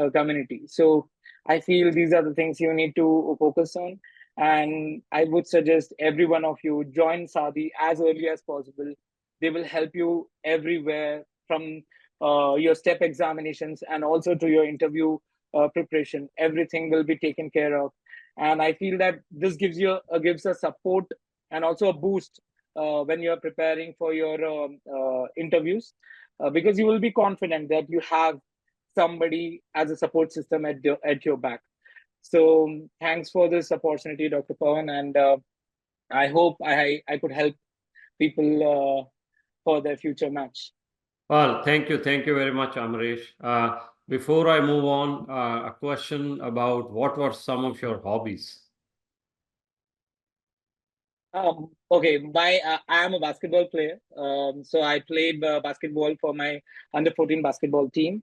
L: So I feel these are the things you need to focus on. And I would suggest every one of you join Sarthi as early as possible. They will help you everywhere, from your step examinations and also to your interview preparation. Everything will be taken care of. And I feel that this gives a support and also a boost when you're preparing for your interviews, because you will be confident that you have somebody as a support system at your back. So thanks for this opportunity, Dr. Pawan, and I hope I could help people for their future match.
B: Well, thank you very much, Amresh. Before I move on, a question about what were some of your hobbies?
L: Okay, I am a basketball player. So I played basketball for my under 14 basketball team.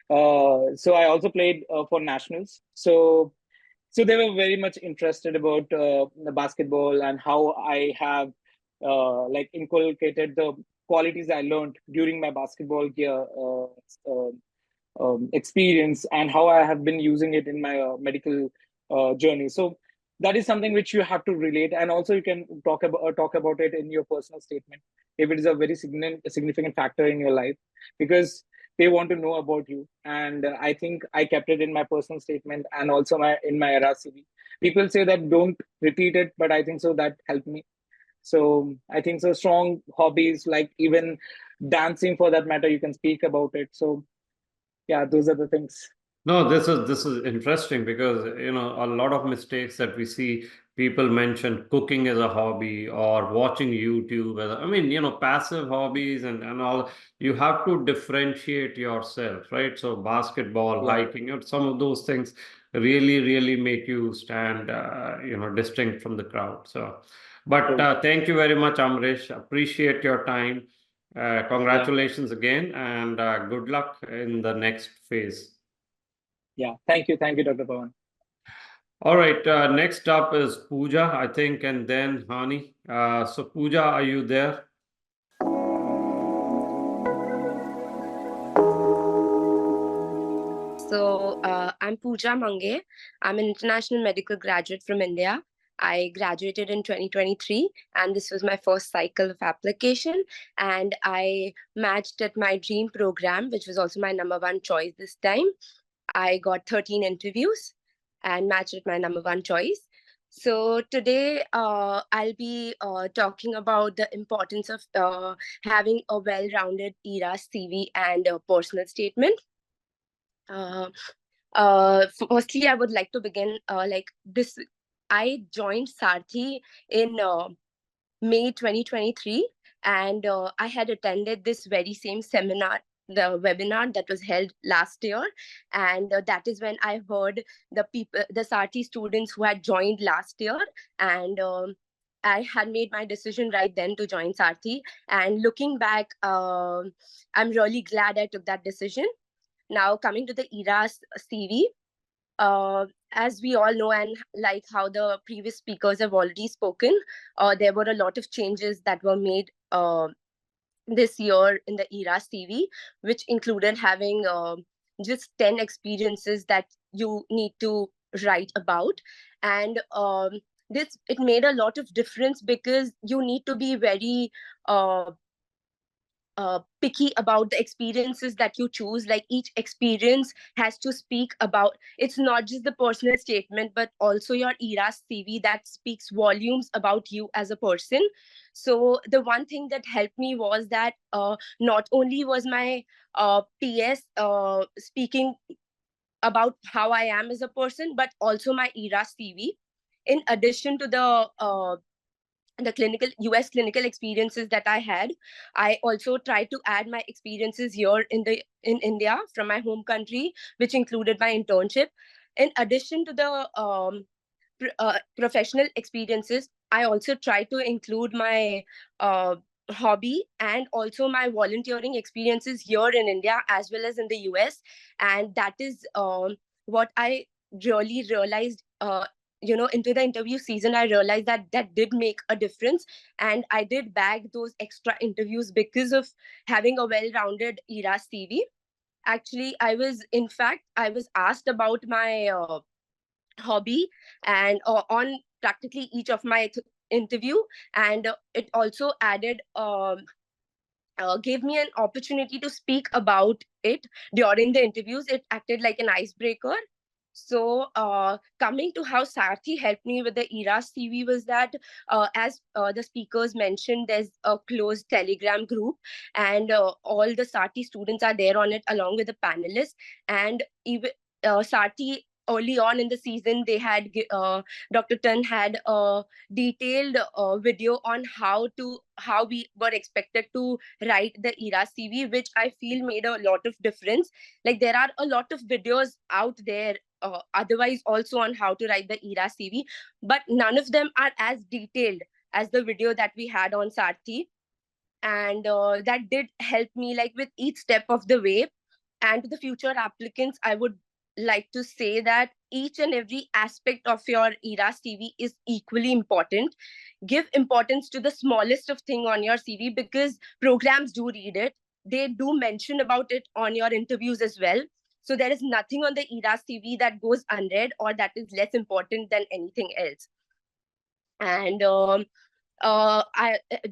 L: So I also played for nationals. So they were very much interested about the basketball and how I have like inculcated the qualities I learned during my basketball experience, and how I have been using it in my medical journey. So that is something which you have to relate, and also you can talk about it in your personal statement if it is a very significant factor in your life, because they want to know about you. And I think I kept it in my personal statement and also in my RCV. People say that don't repeat it, but I think so that helped me. So I think so strong hobbies, like even dancing for that matter, you can speak about it. So yeah, those are the things.
B: No, this is interesting, because a lot of mistakes that we see, people mention cooking as a hobby or watching YouTube. I mean, passive hobbies and all. You have to differentiate yourself, right? So basketball, hiking, some of those things really make you stand, distinct from the crowd. So, but thank you very much, Amresh. Appreciate your time. Congratulations again, and good luck in the next phase.
L: Yeah, thank you, Dr. Pawan.
B: All right, next up is Pooja, I think, and then Hani. So Pooja, are you there?
M: So I'm Pooja Mange. I'm an international medical graduate from India. I graduated in 2023, and this was my first cycle of application. And I matched at my dream program, which was also my #1 choice this time. I got 13 interviews and matched at my #1 choice. So today I'll be talking about the importance of having a well-rounded ERA CV and a personal statement. Firstly, I would like to begin like this. I joined Sarthi in May 2023, and I had attended this very same seminar, the webinar that was held last year, and that is when I heard the Sarthi students who had joined last year, and I had made my decision right then to join Sarthi. And looking back, I'm really glad I took that decision. Now, coming to the ERA's CV, as we all know, and like how the previous speakers have already spoken, there were a lot of changes that were made this year in the ERA CV, which included having just 10 experiences that you need to write about. And it made a lot of difference, because you need to be very picky about the experiences that you choose. Like each experience has to speak about, it's not just the personal statement, but also your ERA CV that speaks volumes about you as a person. So the one thing that helped me was that not only was my PS speaking about how I am as a person, but also my ERA CV. In addition to the clinical US clinical experiences that I had, I also tried to add my experiences here in India from my home country, which included my internship. In addition to the professional experiences, I also try to include my hobby and also my volunteering experiences here in India as well as in the US. And that is what I really realized, into the interview season. I realized that that did make a difference. And I did bag those extra interviews because of having a well-rounded ERA CV. Actually, I was asked about my hobby and on practically each of my interview, and it also added gave me an opportunity to speak about it during the interviews. It acted like an icebreaker. So coming to how Sarthi helped me with the ERA CV was that, as the speakers mentioned, there's a closed Telegram group, and all the Sarthi students are there on it along with the panelists. And even Sarthi, early on in the season, they had Dr. Tan had a detailed video on how we were expected to write the ERA CV, which I feel made a lot of difference. Like, there are a lot of videos out there otherwise also on how to write the ERA CV, but none of them are as detailed as the video that we had on Sarthi. And that did help me, like, with each step of the way. And to the future applicants, I would like to say that each and every aspect of your ERA CV is equally important. Give importance to the smallest of thing on your CV, because programs do read it. They do mention about it on your interviews as well. So there is nothing on the ERA CV that goes unread or that is less important than anything else. And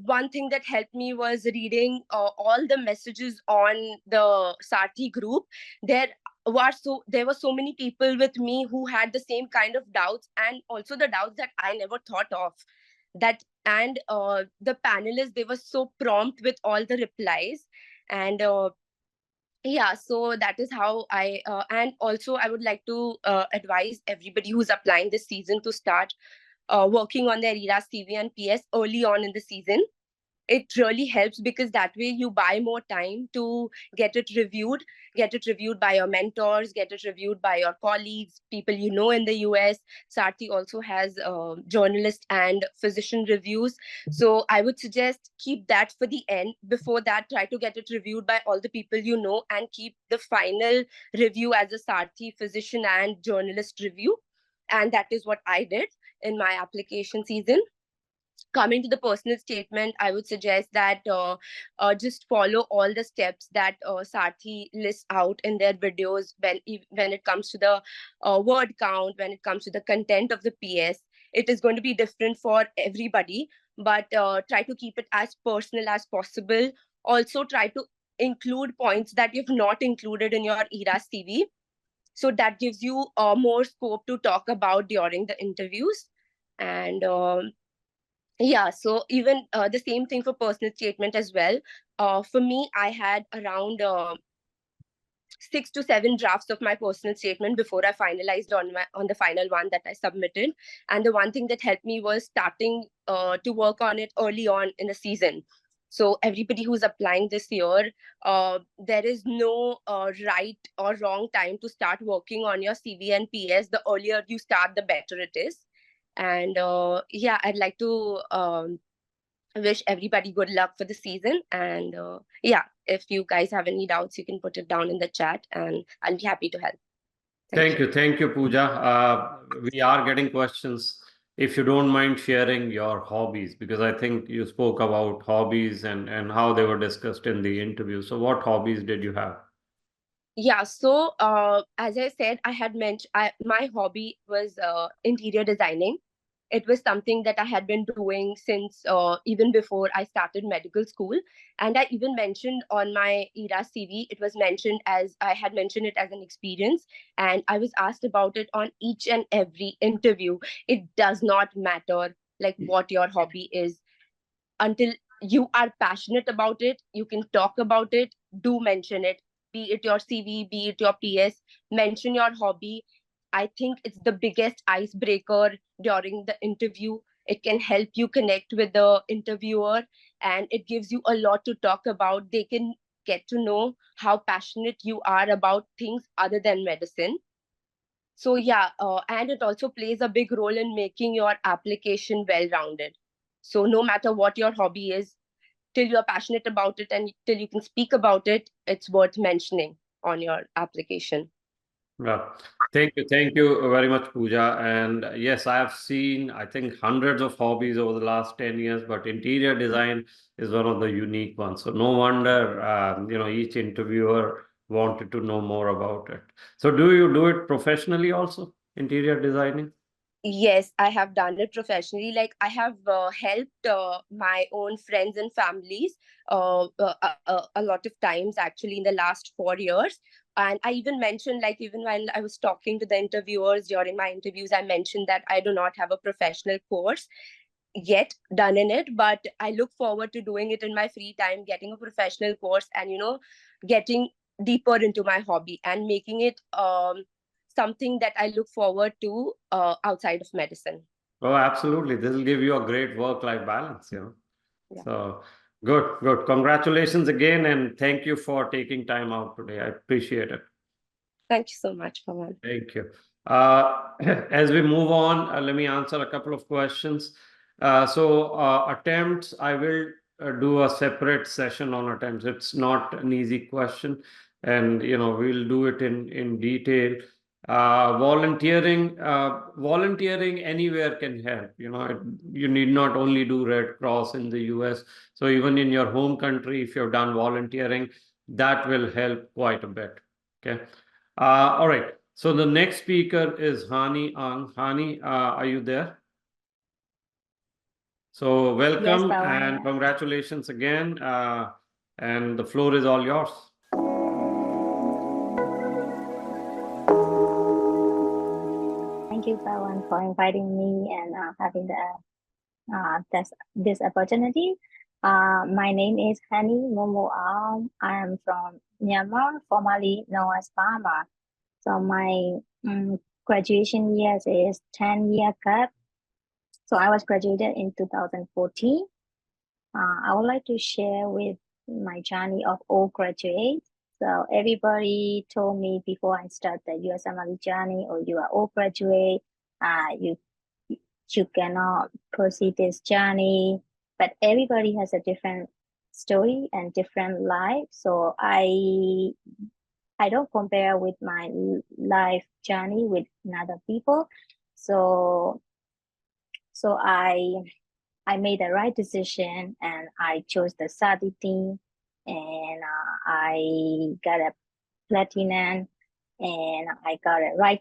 M: one thing that helped me was reading all the messages on the Sarthi group. There were so many people with me who had the same kind of doubts, and also the doubts that I never thought of. And the panelists, they were so prompt with all the replies. And yeah, so that is how and also I would like to advise everybody who's applying this season to start working on their ERA CV and PS early on in the season. It really helps, because that way you buy more time to get it reviewed by your mentors, get it reviewed by your colleagues, people you know in the US. Sarthi also has journalist and physician reviews. So I would suggest keep that for the end. Before that, try to get it reviewed by all the people you know, and keep the final review as a Sarthi physician and journalist review. And that is what I did in my application season. Coming to the personal statement, I would suggest that just follow all the steps that Sarthi lists out in their videos when it comes to the word count, when it comes to the content of the PS. It is going to be different for everybody, but try to keep it as personal as possible. Also, try to include points that you've not included in your ERA CV. So that gives you more scope to talk about during the interviews. And yeah, so even the same thing for personal statement as well. For me, I had around 6 to 7 drafts of my personal statement before I finalized on the final one that I submitted. And the one thing that helped me was starting to work on it early on in the season. So everybody who's applying this year, there is no right or wrong time to start working on your CV and PS. The earlier you start, the better it is. And yeah, I'd like to wish everybody good luck for the season. And yeah, if you guys have any doubts, you can put it down in the chat and I'll be happy to help.
B: Thank you, Pooja. We are getting questions. If you don't mind sharing your hobbies, because I think you spoke about hobbies and how they were discussed in the interview. So what hobbies did you have?
M: Yeah, so as I said, I had mentioned my hobby was interior designing. It was something that I had been doing since even before I started medical school. And I even mentioned on my ERA CV, it was mentioned as, I had mentioned it as an experience. And I was asked about it on each and every interview. It does not matter like what your hobby is. Until you are passionate about it, you can talk about it, do mention it. be it your CV, be it your PS, mention your hobby. I think it's the biggest icebreaker during the interview. It can help you connect with the interviewer, and it gives you a lot to talk about. They can get to know how passionate you are about things other than medicine. So yeah, and it also plays a big role in making your application well-rounded. So no matter what your hobby is, till you're passionate about it and till you can speak about it, it's worth mentioning on your application.
B: Well, thank you very much, Pooja. And yes, I have seen, I think, hundreds of hobbies over the last 10 years, but interior design is one of the unique ones. So no wonder, each interviewer wanted to know more about it. So do you do it professionally also, interior designing?
M: Yes, I have done it professionally. Like I have helped my own friends and families a lot of times actually in the last 4 years. And I even mentioned, like, even when I was talking to the interviewers during my interviews, I mentioned that I do not have a professional course yet done in it, but I look forward to doing it in my free time, getting a professional course and, getting deeper into my hobby and making it something that I look forward to outside of medicine.
B: Oh, absolutely. This will give you a great work-life balance,
M: Yeah.
B: So good. Congratulations again, and thank you for taking time out today. I appreciate it.
M: Thank you so much, Pawan.
B: Thank you. As we move on, let me answer a couple of questions. Attempts, I will do a separate session on attempts. It's not an easy question, and we'll do it in detail. Volunteering anywhere can help. You need not only do Red Cross in the US. So even in your home country, if you've done volunteering, that will help quite a bit. Okay. All right. So the next speaker is Hani Aung. Hani, are you there? So welcome and congratulations again. And the floor is all yours.
N: Thank you, Pawan, for inviting me and having this opportunity. My name is Hani Aung. I am from Myanmar, formerly known as Burma. So my graduation years is 10-year gap. So I was graduated in 2014. I would like to share with my journey of all graduates. So everybody told me before I start the USMLE journey, or you are all graduate, you cannot proceed this journey. But everybody has a different story and different life. So I don't compare with my life journey with other people. So I made the right decision and I chose the Sarthi team, and I got a platinum, and I got a right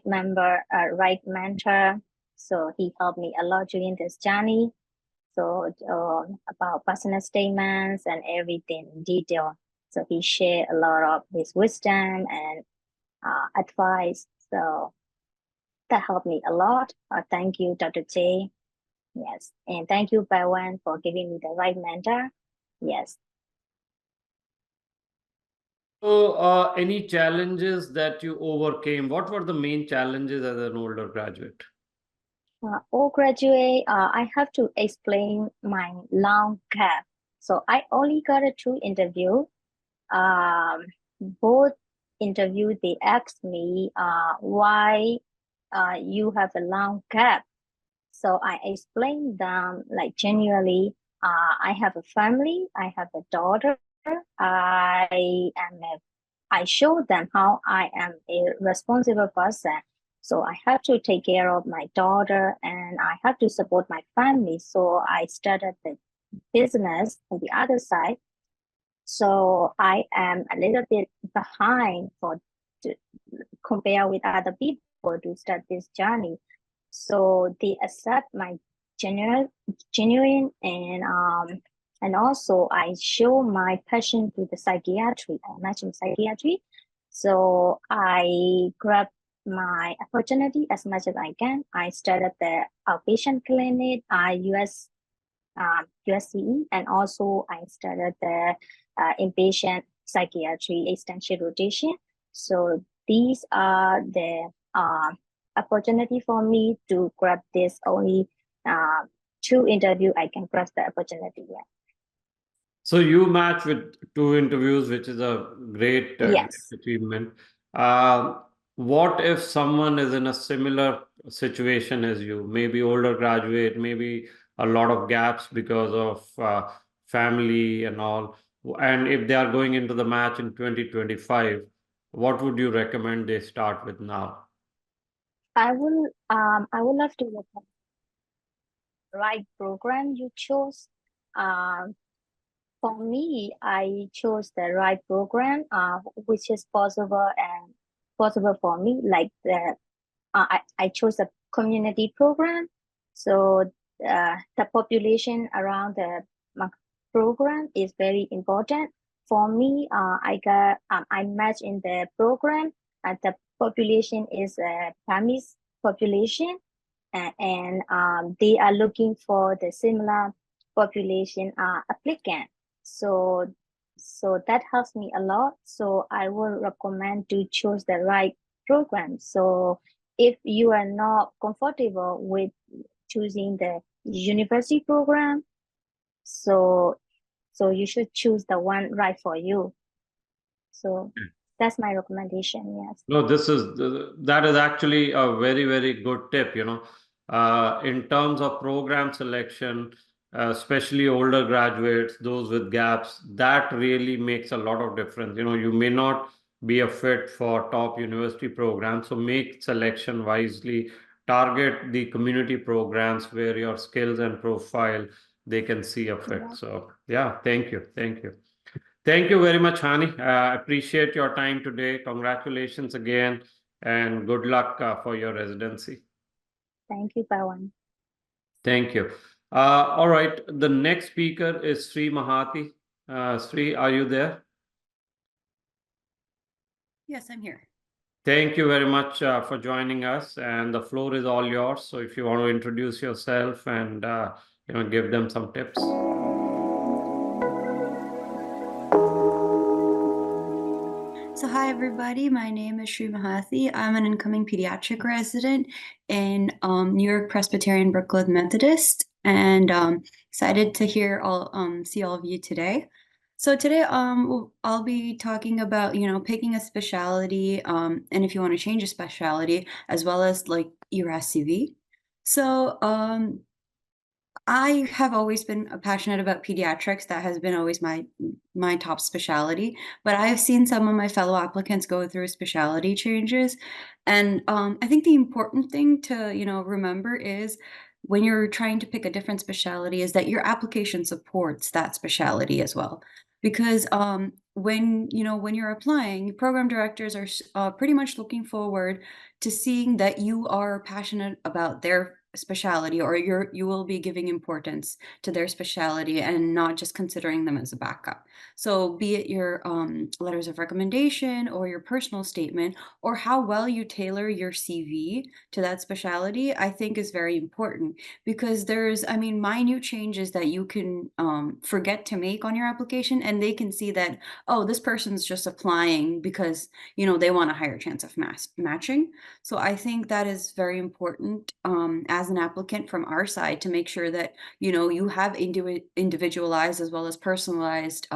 N: mentor. So he helped me a lot during this journey. So about personal statements and everything in detail. So he shared a lot of his wisdom and advice. So that helped me a lot. Thank you, Dr. J. Yes. And thank you, Pawan, for giving me the right mentor. Yes.
B: So any challenges that you overcame? What were the main challenges as an older graduate?
N: All graduate, I have to explain my long gap. So I only got a 2 interview. Both interview, they asked me why you have a long gap. So I explained them like genuinely, I have a family, I have a daughter, I showed them how I am a responsible person. So I have to take care of my daughter and I have to support my family. So I started the business on the other side. So I am a little bit behind to compare with other people to start this journey. So they accept my genuine and also I show my passion to the psychiatry. I mentioned psychiatry. So I grab my opportunity as much as I can. I started the outpatient clinic, USCE, and also I started the inpatient psychiatry extension rotation. So these are the opportunity for me to grab this only two interview I can grab the opportunity. Yeah.
B: So you match with 2 interviews, which is a great
N: Yes.
B: achievement. What if someone is in a similar situation as you, maybe older graduate, maybe a lot of gaps because of family and all, and if they are going into the match in 2025, what would you recommend they start with now?
N: I would love to look at the right program you chose. For me, I chose the right program, which is possible for me. Like I chose a community program, so the population around the program is very important for me. I match in the program, and the population is a Burmese population, and they are looking for the similar population applicant. So that helps me a lot. So I would recommend to choose the right program. So if you are not comfortable with choosing the university program, so you should choose the one right for you. So that's my recommendation. Yes.
B: No, that is actually a very, very good tip, in terms of program selection, especially older graduates, those with gaps, that really makes a lot of difference. You may not be a fit for top university programs, so make selection wisely, target the community programs where your skills and profile, they can see a fit.
N: Yeah.
B: So yeah, thank you. Thank you very much, Hani. Appreciate your time today. Congratulations again, and good luck for your residency.
N: Thank you, Pawan.
B: Thank you. All right, the next speaker is Sree Mahathi. Sree, are you there?
O: Yes, I'm here.
B: Thank you very much for joining us, and the floor is all yours. So if you want to introduce yourself and give them some tips.
O: So hi, everybody. My name is Sree Mahathi. I'm an incoming pediatric resident in New York Presbyterian Brooklyn Methodist, and excited to see all of you today. So today I'll be talking about, picking a specialty, and if you want to change a specialty, as well as like your SCV. So I have always been passionate about pediatrics. That has been always my top specialty. But I have seen some of my fellow applicants go through specialty changes, and I think the important thing to remember is when you're trying to pick a different specialty is that your application supports that specialty as well. Because when you're applying, program directors are pretty much looking forward to seeing that you are passionate about their specialty, or you will be giving importance to their specialty and not just considering them as a backup. So be it your letters of recommendation or your personal statement, or how well you tailor your CV to that specialty, I think is very important, because there's minute changes that you can forget to make on your application, and they can see that, oh, this person's just applying because they want a higher chance of matching. So I think that is very important as an applicant from our side, to make sure that you have individualized as well as personalized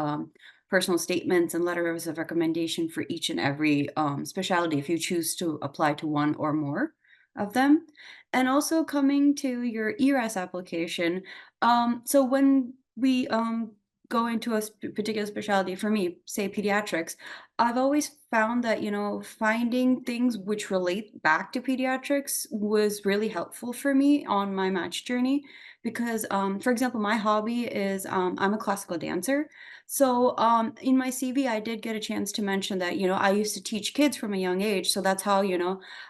O: personal statements and letters of recommendation for each and every specialty, if you choose to apply to one or more of them. And also coming to your ERAS application, so when we go into a particular specialty, for me, say pediatrics, I've always found that, finding things which relate back to pediatrics was really helpful for me on my match journey. Because, for example, my hobby is I'm a classical dancer. So in my CV, I did get a chance to mention that, I used to teach kids from a young age. So that's how,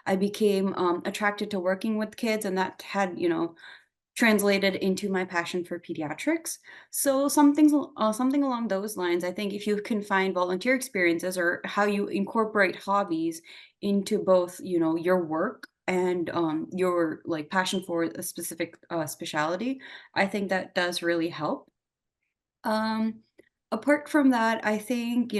O: I became attracted to working with kids, and that had, translated into my passion for pediatrics. So something along those lines. I think if you can find volunteer experiences, or how you incorporate hobbies into both, your work and your passion for a specific specialty, I think that does really help. apart from that, I think,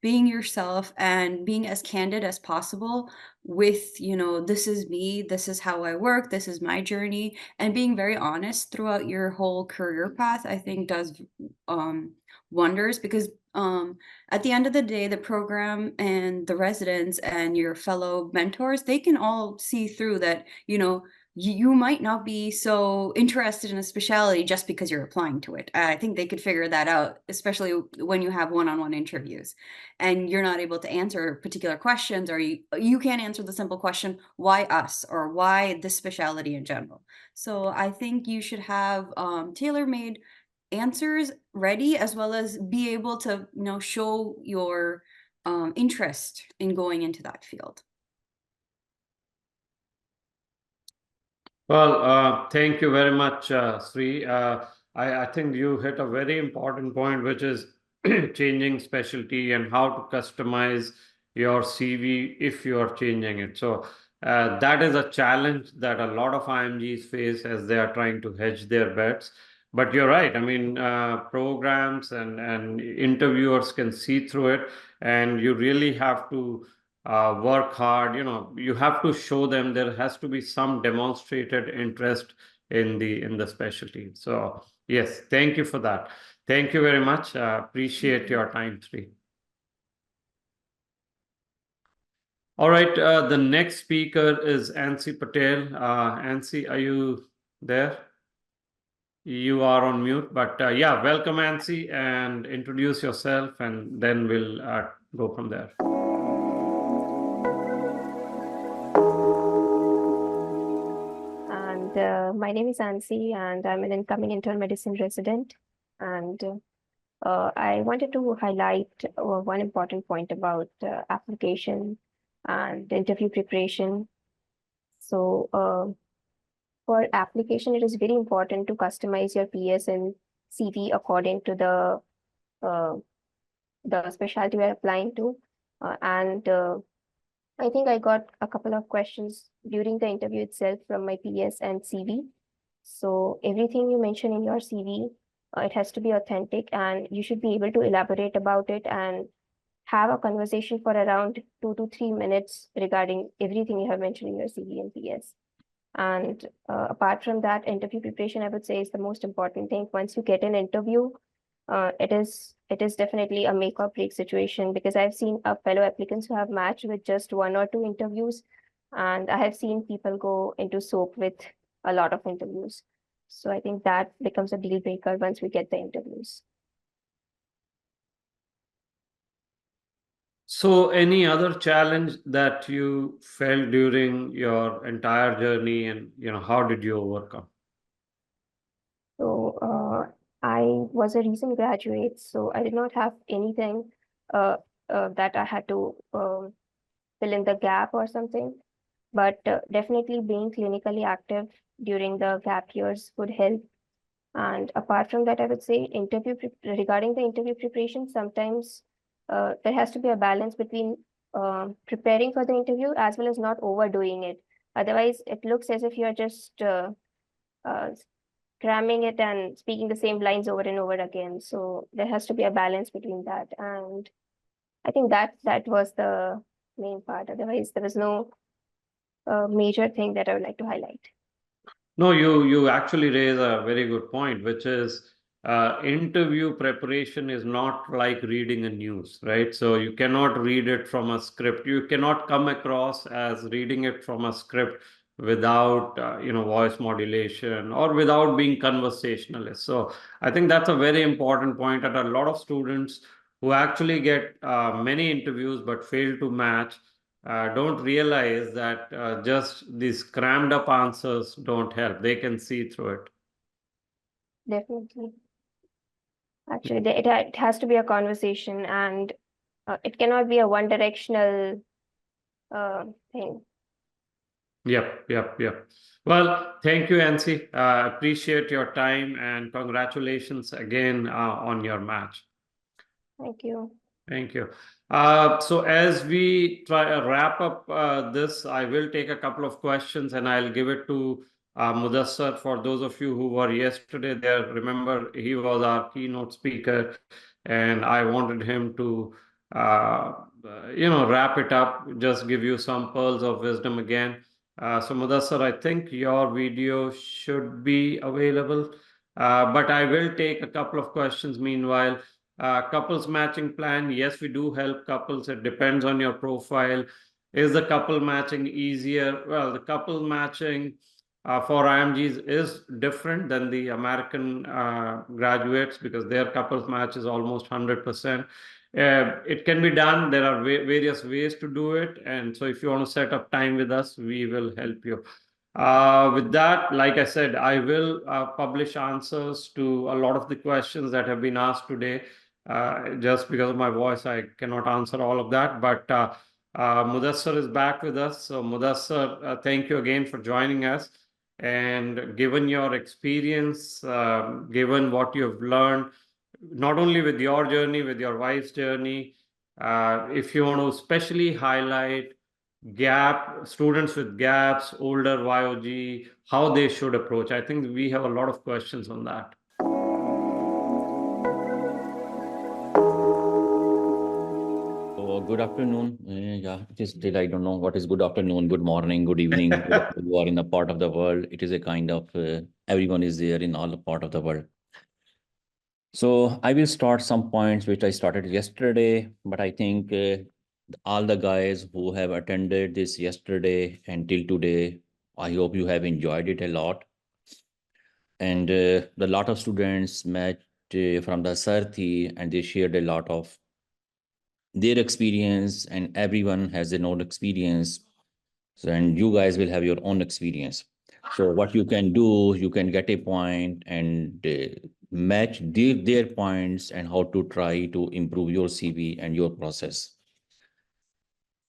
O: being yourself and being as candid as possible with, this is me, this is how I work, this is my journey, and being very honest throughout your whole career path, I think does wonders, because at the end of the day, the program and the residents and your fellow mentors, they can all see through that, you might not be so interested in a specialty just because you're applying to it. I think they could figure that out, especially when you have one-on-one interviews and you're not able to answer particular questions, or you can't answer the simple question, why us, or why this specialty in general. So I think you should have tailor-made answers ready, as well as be able to show your interest in going into that field.
B: Well, thank you very much, Sree. I think you hit a very important point, which is changing specialty and how to customize your CV if you are changing it. So that is a challenge that a lot of IMGs face as they are trying to hedge their bets. But you're right. I mean, programs and interviewers can see through it, and you really have to work hard. You have to show them there has to be some demonstrated interest in the specialty. So yes, thank you for that. Thank you very much. Appreciate your time, Sree. All right, the next speaker is Ansy Patel. Ansy, are you there? You are on mute, but yeah, welcome, Ansy, and introduce yourself, and then we'll go from there.
P: My name is Ansy, and I'm an incoming internal medicine resident. And I wanted to highlight one important point about application and interview preparation. So for application, it is very important to customize your PS and CV according to the specialty we're applying to. I think I got a couple of questions during the interview itself from my PS and CV. So everything you mention in your CV, it has to be authentic, and you should be able to elaborate about it and have a conversation for around 2 to 3 minutes regarding everything you have mentioned in your CV and PS. And apart from that, interview preparation, I would say, is the most important thing. Once you get an interview, it is definitely a make or break situation, because I've seen fellow applicants who have matched with just 1 or 2 interviews, and I have seen people go into soap with a lot of interviews. So I think that becomes a deal breaker once we get the interviews.
B: So any other challenge that you felt during your entire journey, and how did you overcome?
P: So I was a recent graduate, so I did not have anything that I had to fill in the gap or something. But definitely being clinically active during the gap years would help. And apart from that, I would say regarding the interview preparation, sometimes there has to be a balance between preparing for the interview as well as not overdoing it. Otherwise, it looks as if you're just cramming it and speaking the same lines over and over again. So there has to be a balance between that. And I think that was the main part. Otherwise, there was no major thing that I would like to highlight.
B: No, you actually raise a very good point, which is interview preparation is not like reading a news, right? So you cannot read it from a script. You cannot come across as reading it from a script without voice modulation or without being conversationalist. So I think that's a very important point, that a lot of students who actually get many interviews but fail to match don't realize that just these crammed up answers don't help. They can see through it.
P: Definitely. Actually, it has to be a conversation, and it cannot be a one-directional thing.
B: Yep. Well, thank you, Ansy. Appreciate your time, and congratulations again on your match.
P: Thank you.
B: Thank you. So as we try wrap up this, I will take a couple of questions, and I'll give it to Mudassar. For those of you who were yesterday there, remember he was our keynote speaker. and I wanted him to, wrap it up, just give you some pearls of wisdom again. So Mudassar, I think your video should be available, but I will take a couple of questions meanwhile. Couples matching plan, yes, we do help couples. It depends on your profile. Is the couple matching easier? Well, the couple matching for IMGs is different than the American graduates, because their couples match is almost 100%. It can be done. There are various ways to do it. And so if you want to set up time with us, we will help you. With that, like I said, I will publish answers to a lot of the questions that have been asked today. Just because of my voice, I cannot answer all of that. But Mudassar is back with us. So Mudassar, thank you again for joining us. And given your experience, given what you have learned, not only with your journey, with your wife's journey, if you want to especially highlight students with gaps, older YOG, how they should approach. I think we have a lot of questions on that.
Q: Good afternoon. Yeah, it is still, I don't know what is good afternoon, good morning, good evening. You are in a part of the world. It is a kind of, everyone is there in all the part of the world. So I will start some points which I started yesterday, but I think all the guys who have attended this yesterday until today, I hope you have enjoyed it a lot. And a lot of students met from the Sarthi, and they shared a lot of their experience, and everyone has their own experience. So, and you guys will have your own experience. So what you can do, you can get a point and match their points and how to try to improve your CV and your process.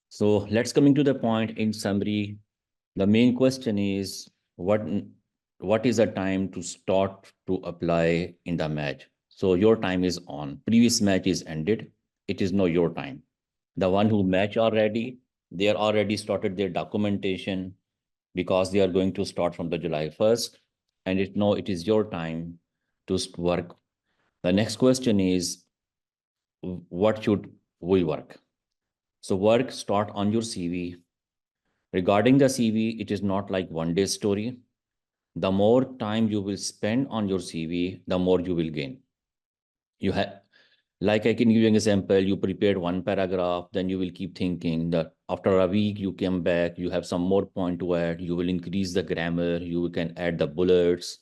Q: So let's coming to the point. In summary, the main question is what is the time to start to apply in the match? So your time is on. Previous match is ended. It is now your time. The one who match already, they are already started their documentation because they are going to start from the July 1st. And it is your time to work. The next question is, what should we work? So work start on your CV. Regarding the CV, it is not like one-day story. The more time you will spend on your CV, the more you will gain. You have, like I can give you an example, you prepared one paragraph, then you will keep thinking that after a week you come back, you have some more point to add, you will increase the grammar, you can add the bullets,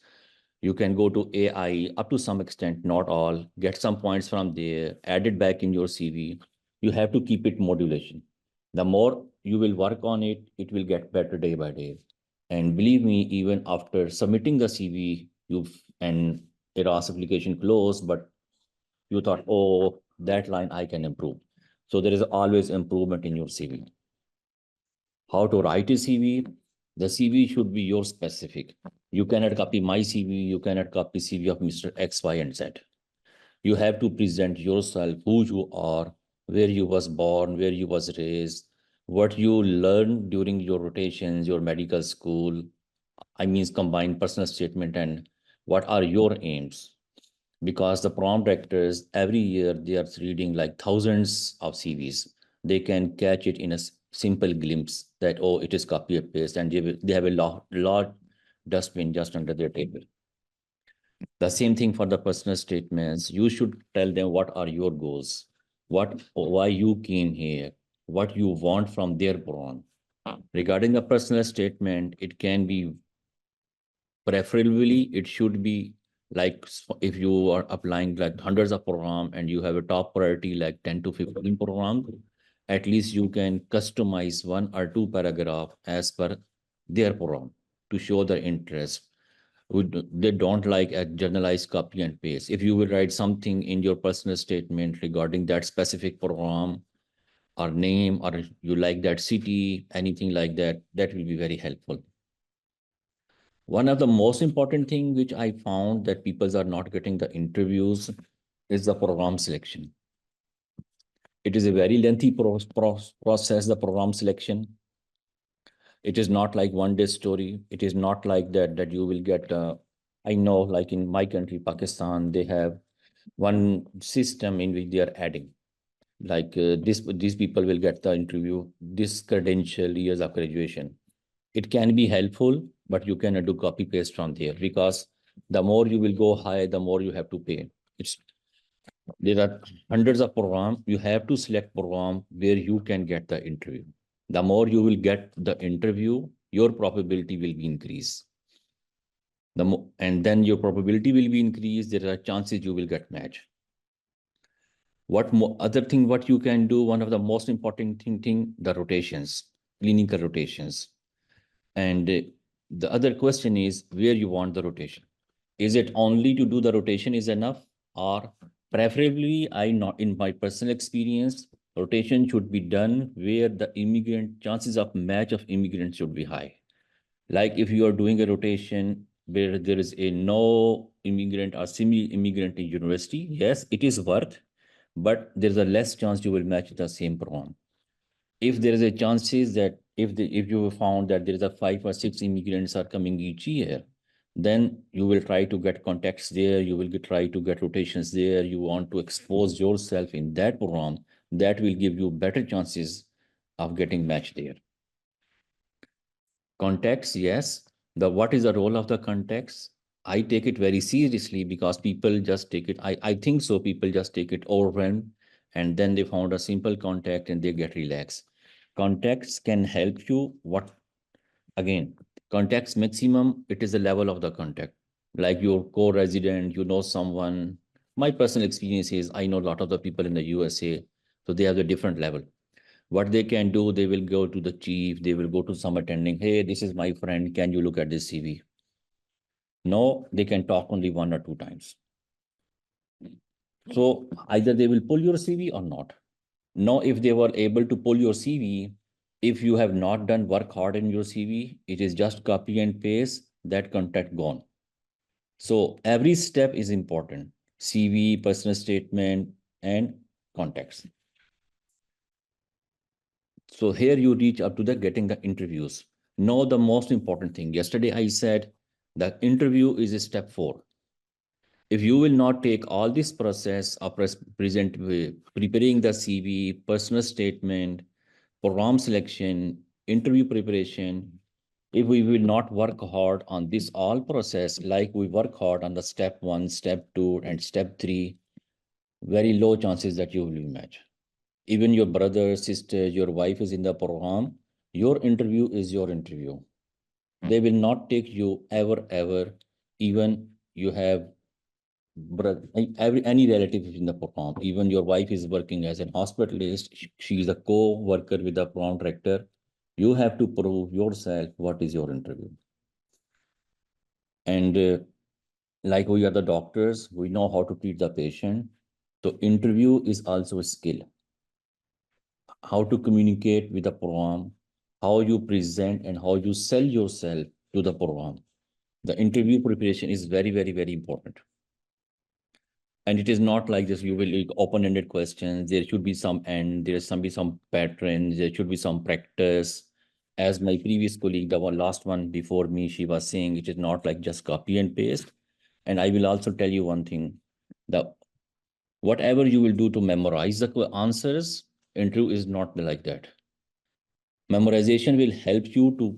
Q: you can go to AI up to some extent, not all, get some points from there, add it back in your CV. You have to keep it modulation. The more you will work on it, it will get better day by day. And believe me, even after submitting the CV, and ERAS application closed, but you thought, oh, that line I can improve. So there is always improvement in your CV. How to write a CV? The CV should be your specific. You cannot copy my CV. You cannot copy CV of Mr. X, Y, and Z. You have to present yourself, who you are, where you was born, where you was raised, what you learned during your rotations, your medical school. I mean, combine personal statement and what are your aims? Because the prompt directors, every year, they are reading like thousands of CVs. They can catch it in a simple glimpse that, oh, it is copy and paste, and they have a lot dustbin just under their table. The same thing for the personal statements. You should tell them what are your goals, why you came here, what you want from their program. Regarding the personal statement, it can be preferably, it should be like if you are applying like hundreds of programs and you have a top priority like 10 to 15 programs, at least you can customize 1 or 2 paragraphs as per their program to show their interest. They don't like a generalized copy and paste. If you will write something in your personal statement regarding that specific program or name, or you like that city, anything like that, that will be very helpful. One of the most important thing which I found that people are not getting the interviews is the program selection. It is a very lengthy process, the program selection. It is not like one-day story. It is not like that you will get, I know like in my country, Pakistan, they have one system in which they are adding. Like these people will get the interview, this credential, years of graduation. It can be helpful, but you cannot do copy paste from there, because the more you will go high, the more you have to pay. There are hundreds of programs. You have to select program where you can get the interview. The more you will get the interview, your probability will be increased. And then your probability will be increased. There are chances you will get match. Other thing what you can do, one of the most important thing, the rotations, clinical rotations. And the other question is where you want the rotation. Is it only to do the rotation is enough, or preferably, in my personal experience, rotation should be done where the chances of match of immigrants should be high. Like if you are doing a rotation where there is a no immigrant or semi-immigrant in university, yes, it is worth, but there's a less chance you will match the same program. If there is a chances that if you found that there is a 5 or 6 immigrants are coming each year, then you will try to get contacts there, you will try to get rotations there, you want to expose yourself in that program, that will give you better chances of getting matched there. Contacts, yes. What is the role of the contacts? I take it very seriously because people just take it, I think so, people just take it overwhelmed, and then they found a simple contact and they get relaxed. Contacts can help you. Again, contacts maximum, it is the level of the contact. Like your co-resident, you know someone. My personal experience is I know a lot of the people in the USA, so they have a different level. What they can do, they will go to the chief, they will go to some attending, hey, this is my friend, can you look at this CV? No, they can talk only 1 or 2 times. So either they will pull your CV or not. Now, if they were able to pull your CV, if you have not done work hard in your CV, it is just copy and paste, that contact gone. So every step is important. CV, personal statement, and contacts. So here you reach up to getting the interviews. Now the most important thing. Yesterday I said the interview is a step 4. If you will not take all this process of preparing the CV, personal statement, program selection, interview preparation, if we will not work hard on this all process, like we work hard on the step 1, step 2, and step 3, very low chances that you will be matched. Even your brother, sister, your wife is in the program, your interview is your interview. They will not take you ever, even you have any relative in the program. Even your wife is working as an hospitalist, she is a co-worker with the program director. You have to prove yourself what is your interview. And like we are the doctors, we know how to treat the patient. So interview is also a skill. How to communicate with the program, how you present and how you sell yourself to the program. The interview preparation is very important. And it is not like this, you will open-ended questions. There should be some end, there should be some patterns, there should be some practice. As my previous colleague, the last one before me, she was saying, it is not like just copy and paste. And I will also tell you one thing, that whatever you will do to memorize the answers, interview is not like that. Memorization will help you to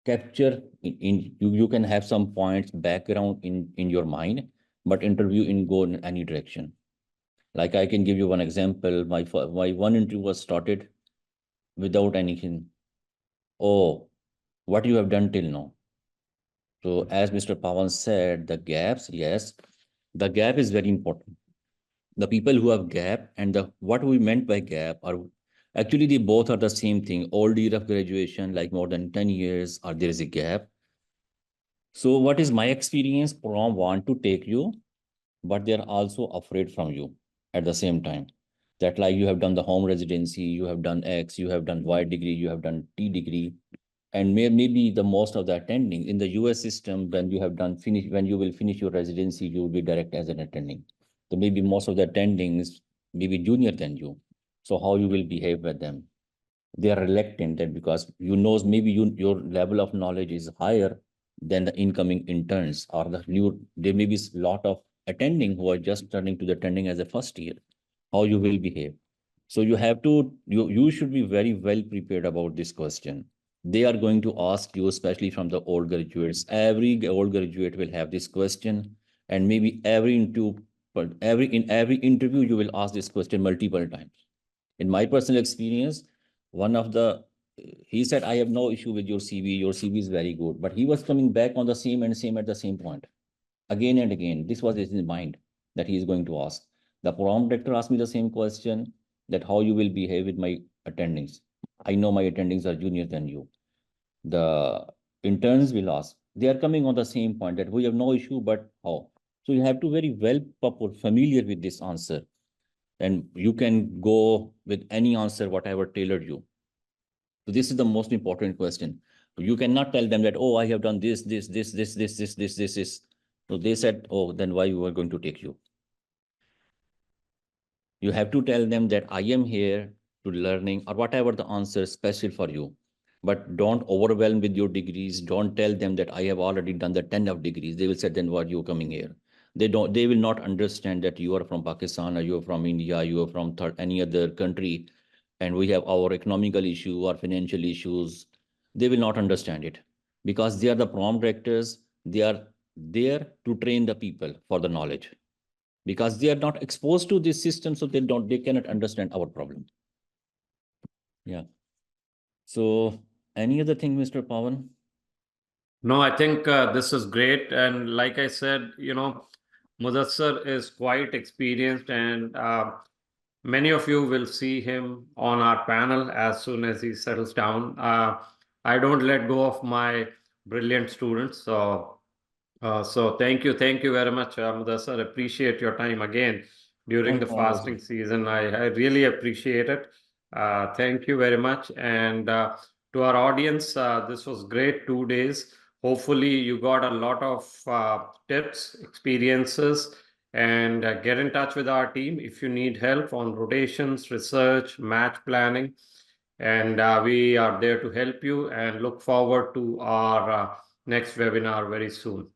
Q: capture, you can have some points, background in your mind, but interview in go in any direction. Like I can give you one example. My one interview was started without anything. Oh, what you have done till now? So as Mr. Pawan said, the gaps, yes, the gap is very important. The people who have gap and what we meant by gap are actually they both are the same thing. Old year of graduation, like more than 10 years, or there is a gap. So what is my experience? Program want to take you, but they're also afraid from you at the same time. That like you have done the home residency, you have done X, you have done Y degree, you have done T degree, and maybe the most of the attending in the US system, when you have done when you will finish your residency, you will be direct as an attending. So maybe most of the attendings may be junior than you. So how you will behave with them? They are reluctant that because maybe your level of knowledge is higher than the incoming interns or there may be a lot of attending who are just turning to the attending as a first year, how you will behave. So you have to, you should be very well prepared about this question. They are going to ask you, especially from the old graduates. Every old graduate will have this question, and maybe in every interview you will ask this question multiple times. In my personal experience, he said, I have no issue with your CV is very good, but he was coming back on the same at the same point again and again. This was in his mind that he is going to ask. The prom director asked me the same question, that how you will behave with my attendings. I know my attendings are junior than you. The interns will ask. They are coming on the same point that we have no issue, but how? So you have to very well familiar with this answer. And you can go with any answer, whatever tailored you. So this is the most important question. You cannot tell them that, oh, I have done this. So they said, oh, then why we are going to take you? You have to tell them that I am here to learning or whatever the answer is special for you. But don't overwhelm with your degrees. Don't tell them that I have already done the 10 of degrees. They will say, then why are you coming here? They will not understand that you are from Pakistan or you are from India, you are from any other country, and we have our economical issue or financial issues. They will not understand it because they are the prom directors. They are there to train the people for the knowledge because they are not exposed to this system, so they cannot understand our problem. Yeah. So any other thing, Mr. Pawan?
B: No, I think this is great. And like I said, Mudassar is quite experienced, and many of you will see him on our panel as soon as he settles down. I don't let go of my brilliant students. So thank you very much, Mudassar. Appreciate your time again during the fasting season. I really appreciate it. Thank you very much. And to our audience, this was great 2 days. Hopefully you got a lot of tips, experiences, and get in touch with our team if you need help on rotations, research, match planning. And we are there to help you, and look forward to our next webinar very soon.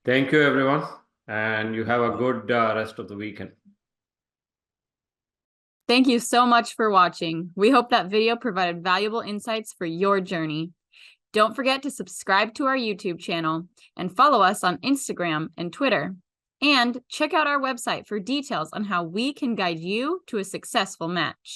B: Thank you, everyone, and you have a good rest of the weekend.
A: Thank you so much for watching. We hope that video provided valuable insights for your journey. Don't forget to subscribe to our YouTube channel and follow us on Instagram and Twitter. And check out our website for details on how we can guide you to a successful match.